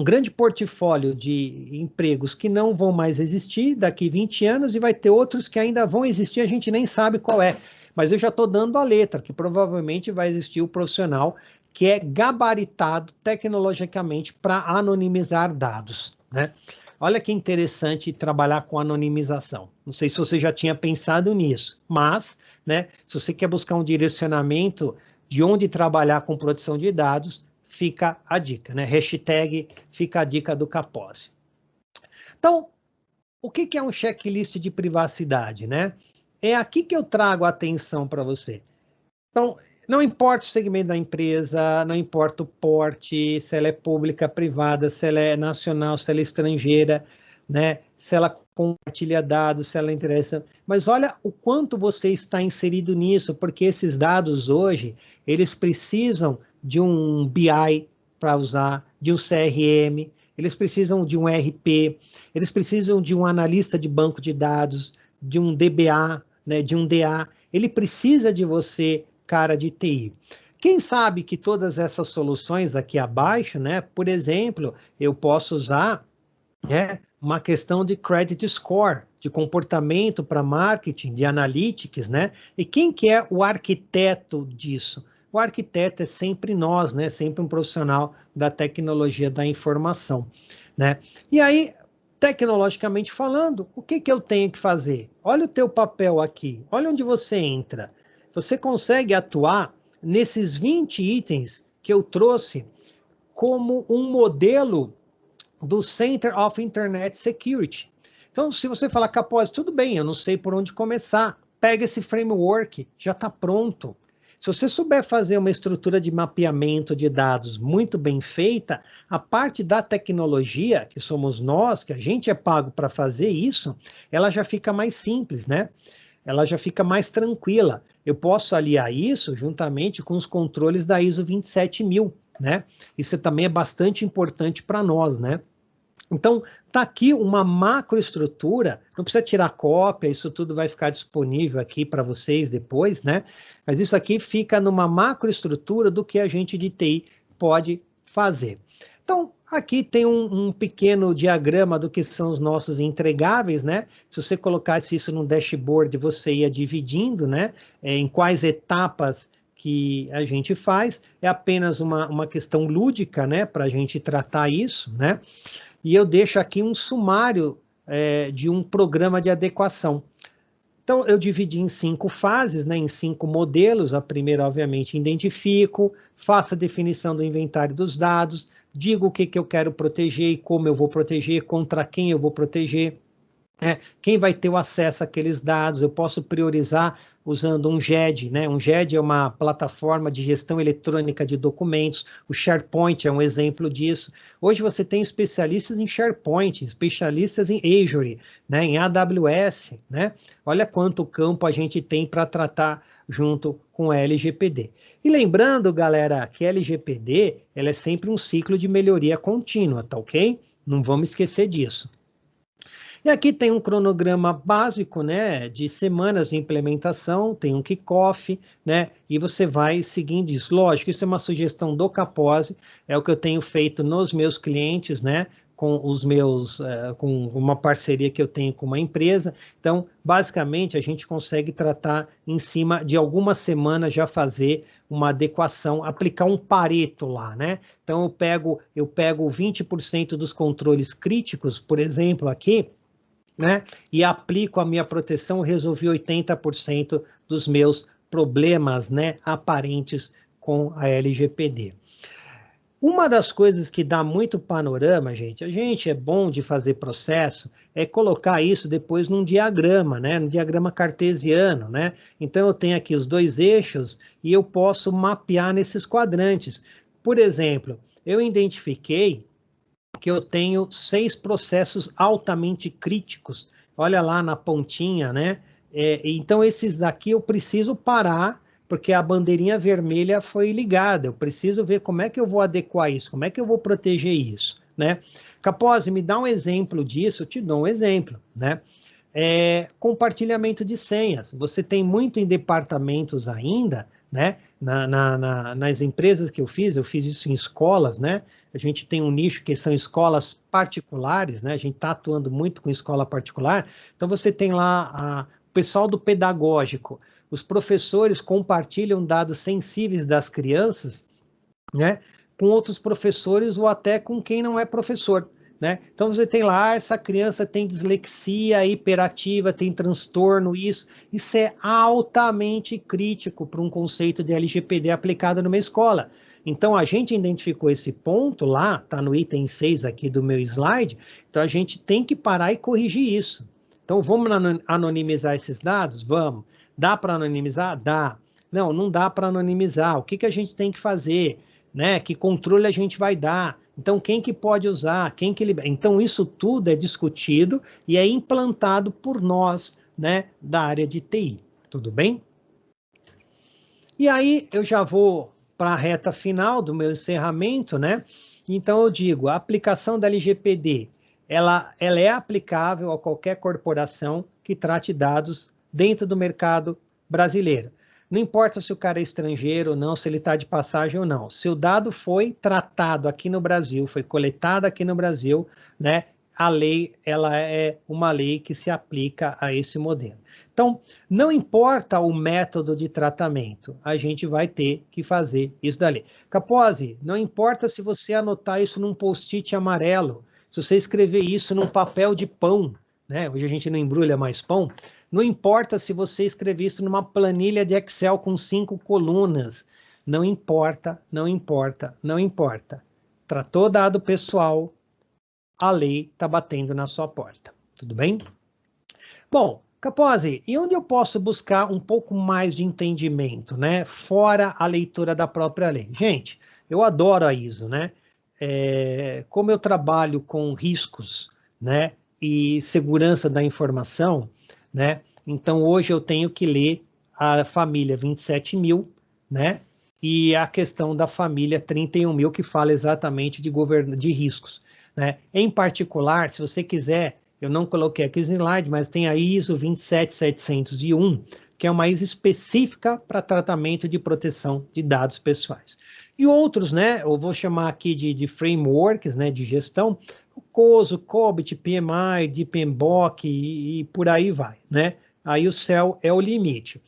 grande portfólio de empregos que não vão mais existir daqui 20 anos e vai ter outros que ainda vão existir, a gente nem sabe qual é. Mas eu já estou dando a letra, que provavelmente vai existir o profissional que é gabaritado tecnologicamente para anonimizar dados, né? Olha que interessante trabalhar com anonimização. Não sei se você já tinha pensado nisso, mas, né, se você quer buscar um direcionamento de onde trabalhar com produção de dados, fica a dica, né? Hashtag fica a dica do Capozzi. Então, o que é um checklist de privacidade, né? É aqui que eu trago a atenção para você. Então, não importa o segmento da empresa, não importa o porte, se ela é pública, privada, se ela é nacional, se ela é estrangeira, né? Se ela compartilha dados, se ela interessa. Mas olha o quanto você está inserido nisso, porque esses dados hoje, eles precisam de um BI para usar, de um CRM, eles precisam de um RP, eles precisam de um analista de banco de dados, de um DBA, né, de um DA. Ele precisa de você, cara de TI. Quem sabe que todas essas soluções aqui abaixo, né, por exemplo, eu posso usar, né, uma questão de credit score, de comportamento para marketing, de analytics, né? E quem que é o arquiteto disso? O arquiteto é sempre nós, né? Sempre um profissional da tecnologia da informação, né? E aí, tecnologicamente falando, o que eu tenho que fazer? Olha o teu papel aqui, olha onde você entra. Você consegue atuar nesses 20 itens que eu trouxe como um modelo do Center of Internet Security. Então, se você falar, Capozzi, tudo bem, eu não sei por onde começar, pega esse framework, já está pronto. Se você souber fazer uma estrutura de mapeamento de dados muito bem feita, a parte da tecnologia, que somos nós, que a gente é pago para fazer isso, ela já fica mais simples, né? Ela já fica mais tranquila. Eu posso aliar isso juntamente com os controles da ISO 27000, né? Isso também é bastante importante para nós, né? Então, está aqui uma macroestrutura, não precisa tirar cópia, isso tudo vai ficar disponível aqui para vocês depois, né? Mas isso aqui fica numa macroestrutura do que a gente de TI pode fazer. Então, aqui tem um pequeno diagrama do que são os nossos entregáveis, né? Se você colocasse isso num dashboard, você ia dividindo, né? Em quais etapas que a gente faz. É apenas uma questão lúdica, né? Para a gente tratar isso, né? E eu deixo aqui um sumário de um programa de adequação. Então, eu dividi em 5 fases, né, em 5 modelos. A primeira, obviamente, identifico, faço a definição do inventário dos dados, digo o que eu quero proteger e como eu vou proteger, contra quem eu vou proteger, quem vai ter o acesso àqueles dados. Eu posso priorizar usando um GED, né? Um GED é uma plataforma de gestão eletrônica de documentos, o SharePoint é um exemplo disso. Hoje você tem especialistas em SharePoint, especialistas em Azure, né? Em AWS, né? Olha quanto campo a gente tem para tratar junto com a LGPD. E lembrando, galera, que a LGPD ela é sempre um ciclo de melhoria contínua, tá ok? Não vamos esquecer disso. E aqui tem um cronograma básico, né, de semanas de implementação, tem um kickoff, né, e você vai seguindo isso. Lógico, isso é uma sugestão do Capozzi, é o que eu tenho feito nos meus clientes, né, com os meus, com uma parceria que eu tenho com uma empresa. Então, basicamente, a gente consegue tratar em cima de algumas semanas já fazer uma adequação, aplicar um Pareto lá, né? Então, eu pego 20% dos controles críticos, por exemplo, aqui, né? E aplico a minha proteção, resolvi 80% dos meus problemas, né, aparentes com a LGPD. Uma das coisas que dá muito panorama, gente, a gente é bom de fazer processo, é colocar isso depois num diagrama, né, no diagrama cartesiano, né? Então eu tenho aqui os 2 eixos e eu posso mapear nesses quadrantes. Por exemplo, eu identifiquei que eu tenho 6 processos altamente críticos. Olha lá na pontinha, né? Então, esses daqui eu preciso parar, porque a bandeirinha vermelha foi ligada. Eu preciso ver como é que eu vou adequar isso, como é que eu vou proteger isso, né? Capozzi, me dá um exemplo disso? Eu te dou um exemplo, né? Compartilhamento de senhas. Você tem muito em departamentos ainda, né? Nas empresas que eu fiz isso em escolas, né? A gente tem um nicho que são escolas particulares, né? A gente está atuando muito com escola particular. Então, você tem lá o pessoal do pedagógico. Os professores compartilham dados sensíveis das crianças, né? Com outros professores ou até com quem não é professor, né? Então, você tem lá, essa criança tem dislexia, hiperativa, tem transtorno, isso é altamente crítico para um conceito de LGPD aplicado numa escola. Então, a gente identificou esse ponto lá, está no item 6 aqui do meu slide, então a gente tem que parar e corrigir isso. Então, vamos anonimizar esses dados? Vamos. Dá para anonimizar? Dá. Não, não dá para anonimizar. O que a gente tem que fazer? Né? Que controle a gente vai dar? Então, quem que pode usar? Quem que libera? Então, isso tudo é discutido e é implantado por nós, né, da área de TI. Tudo bem? E aí, eu já vou para a reta final do meu encerramento, né? Então, eu digo, a aplicação da LGPD, ela é aplicável a qualquer corporação que trate dados dentro do mercado brasileiro. Não importa se o cara é estrangeiro ou não, se ele está de passagem ou não. Se o dado foi tratado aqui no Brasil, foi coletado aqui no Brasil, né? A lei, ela é uma lei que se aplica a esse modelo. Então, não importa o método de tratamento, a gente vai ter que fazer isso dali. Capozzi, não importa se você anotar isso num post-it amarelo, se você escrever isso num papel de pão, né? Hoje a gente não embrulha mais pão. Não importa se você escrever isso numa planilha de Excel com 5 colunas. Não importa, não importa, não importa. Tratou dado pessoal, a lei está batendo na sua porta. Tudo bem? Bom, Capozzi, e onde eu posso buscar um pouco mais de entendimento, né? Fora a leitura da própria lei. Gente, eu adoro a ISO, né? Como eu trabalho com riscos, né? E segurança da informação, né? Então, hoje eu tenho que ler a família 27000, né? e a questão da família 31.000, que fala exatamente de riscos, né? Em particular, se você quiser, eu não coloquei aqui o slide, mas tem a ISO 27701, que é uma ISO específica para tratamento de proteção de dados pessoais. E outros, né, eu vou chamar aqui de frameworks, né, de gestão, o COSO, COBIT, PMI, DPMBOK e por aí vai, né? Aí o céu é o limite.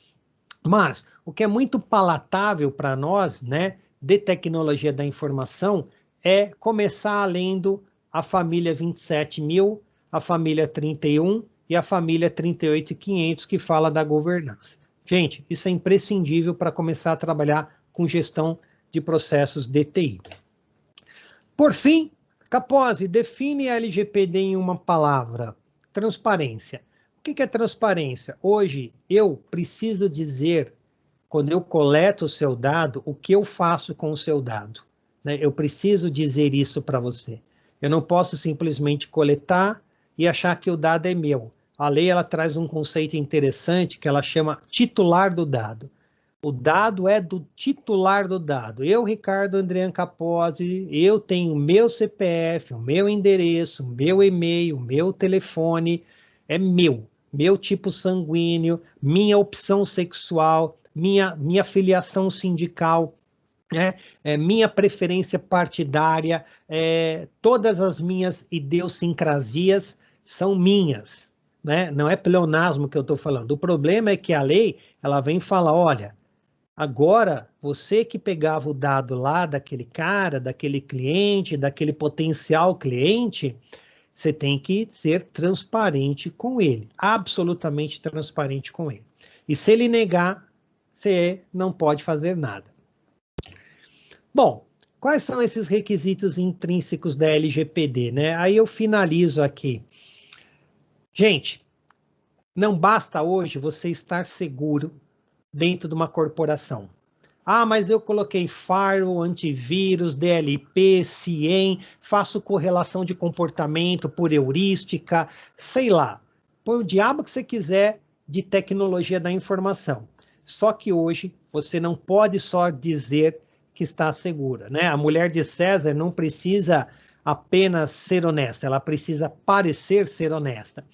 Mas o que é muito palatável para nós, né, de tecnologia da informação, é começar lendo a família 27.000, a família 31 e a família 38.500, que fala da governança. Gente, isso é imprescindível para começar a trabalhar com gestão de processos de TI. Por fim, Capozzi, define a LGPD em uma palavra: transparência. O que é transparência? Hoje, eu preciso dizer, quando eu coleto o seu dado, o que eu faço com o seu dado, né? Eu preciso dizer isso para você. Eu não posso simplesmente coletar e achar que o dado é meu. A lei ela traz um conceito interessante que ela chama titular do dado. O dado é do titular do dado. Eu, Ricardo Andrian Capozzi, eu tenho o meu CPF, o meu endereço, o meu e-mail, o meu telefone, é meu. Meu tipo sanguíneo, minha opção sexual, minha filiação sindical, minha preferência partidária, todas as minhas idiosincrasias são minhas, né? Não é pleonasmo que eu estou falando. O problema é que a lei ela vem e fala, olha, agora, você que pegava o dado lá daquele cara, daquele cliente, daquele potencial cliente, você tem que ser transparente com ele, absolutamente transparente com ele. E se ele negar, você não pode fazer nada. Bom, quais são esses requisitos intrínsecos da LGPD, né? Aí eu finalizo aqui. Gente, não basta hoje você estar seguro dentro de uma corporação. Ah, mas eu coloquei firewall, antivírus, DLP, CIEM, faço correlação de comportamento por heurística, sei lá. Põe o diabo que você quiser de tecnologia da informação. Só que hoje você não pode só dizer que está segura, né? A mulher de César não precisa apenas ser honesta, ela precisa parecer ser honesta.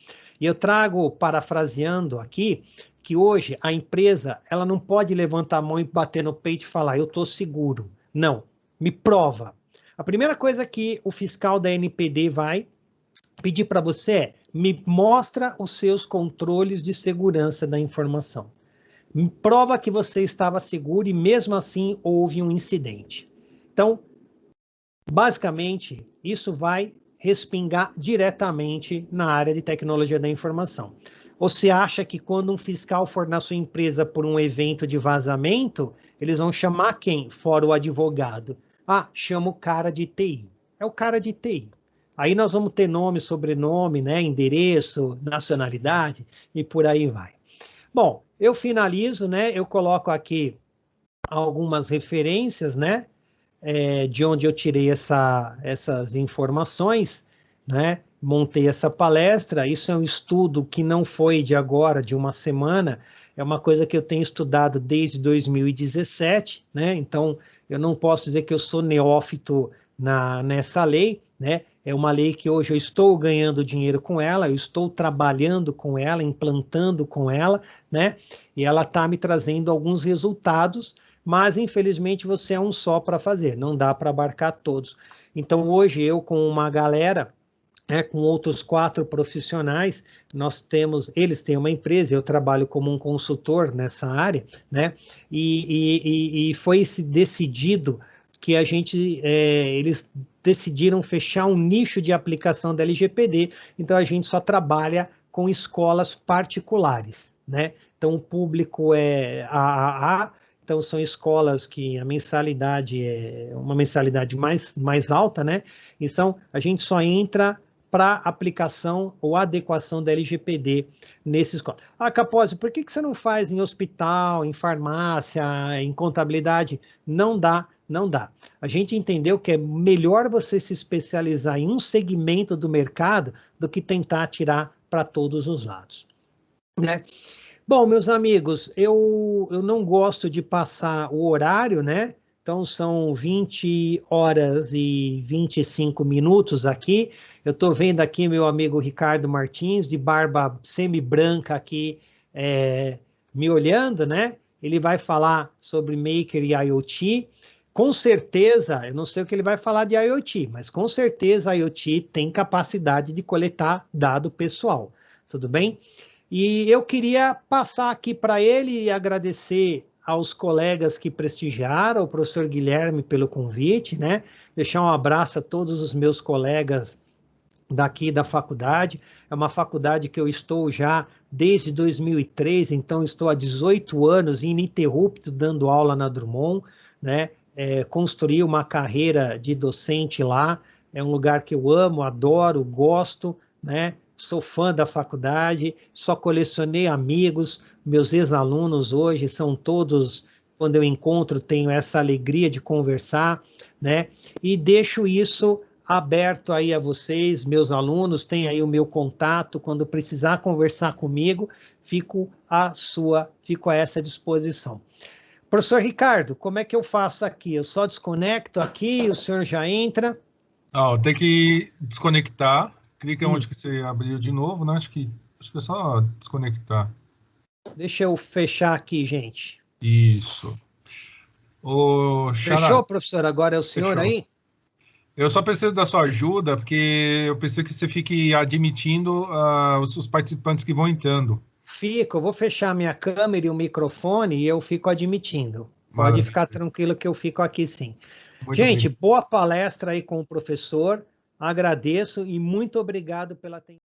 E eu trago, parafraseando aqui, que hoje a empresa ela não pode levantar a mão e bater no peito e falar, eu estou seguro. Não, me prova. A primeira coisa que o fiscal da NPD vai pedir para você é, me mostra os seus controles de segurança da informação. Me prova que você estava seguro e mesmo assim houve um incidente. Então, basicamente, isso vai respingar diretamente na área de tecnologia da informação. Você acha que quando um fiscal for na sua empresa por um evento de vazamento, eles vão chamar quem? Fora o advogado. Ah, chama o cara de TI. É o cara de TI. Aí nós vamos ter nome, sobrenome, né, endereço, nacionalidade e por aí vai. Bom, eu finalizo, né, eu coloco aqui algumas referências, né, de onde eu tirei essas informações, né? Montei essa palestra. Isso é um estudo que não foi de agora, de uma semana, é uma coisa que eu tenho estudado desde 2017, né? Então, eu não posso dizer que eu sou neófito nessa lei, né? É uma lei que hoje eu estou ganhando dinheiro com ela, eu estou trabalhando com ela, implantando com ela, né? E ela está me trazendo alguns resultados, mas infelizmente você é um só para fazer, não dá para abarcar todos. Então hoje eu com uma galera, com outros 4 profissionais, eles têm uma empresa, eu trabalho como um consultor nessa área, né? E foi decidido que eles decidiram fechar um nicho de aplicação da LGPD, então a gente só trabalha com escolas particulares, né? Então o público é AAA, então são escolas que a mensalidade é uma mensalidade mais alta, né? Então a gente só entra para aplicação ou adequação da LGPD nessa escola. Ah, Capozzi, por que você não faz em hospital, em farmácia, em contabilidade? Não dá, não dá. A gente entendeu que é melhor você se especializar em um segmento do mercado do que tentar tirar para todos os lados, né? Bom, meus amigos, eu não gosto de passar o horário, né? Então são 20 horas e 25 minutos aqui. Eu estou vendo aqui meu amigo Ricardo Martins, de barba semi-branca aqui, me olhando, né? Ele vai falar sobre Maker e IoT. Com certeza, eu não sei o que ele vai falar de IoT, mas com certeza a IoT tem capacidade de coletar dado pessoal. Tudo bem? E eu queria passar aqui para ele e agradecer aos colegas que prestigiaram, ao professor Guilherme pelo convite, né? Deixar um abraço a todos os meus colegas daqui da faculdade. É uma faculdade que eu estou já desde 2003, então estou há 18 anos ininterrupto dando aula na Drummond, né? Construí uma carreira de docente lá, é um lugar que eu amo, adoro, gosto, né? Sou fã da faculdade, só colecionei amigos, meus ex-alunos hoje são todos, quando eu encontro, tenho essa alegria de conversar, né? E deixo isso aberto aí a vocês, meus alunos, tem aí o meu contato, quando precisar conversar comigo, fico a essa disposição. Professor Ricardo, como é que eu faço aqui? Eu só desconecto aqui, o senhor já entra. Tem que desconectar. Clica onde que você abriu de novo, né? Acho que é só desconectar. Deixa eu fechar aqui, gente. Isso. Fechou, professor? Agora é o senhor Fechou. aí? Eu só preciso da sua ajuda, porque eu preciso que você fique admitindo os participantes que vão entrando. Eu vou fechar minha câmera e o microfone e eu fico admitindo. Pode Maravilha. ficar tranquilo que eu fico aqui sim. Muito Gente, bem. boa palestra aí com o professor. Agradeço e muito obrigado pela atenção.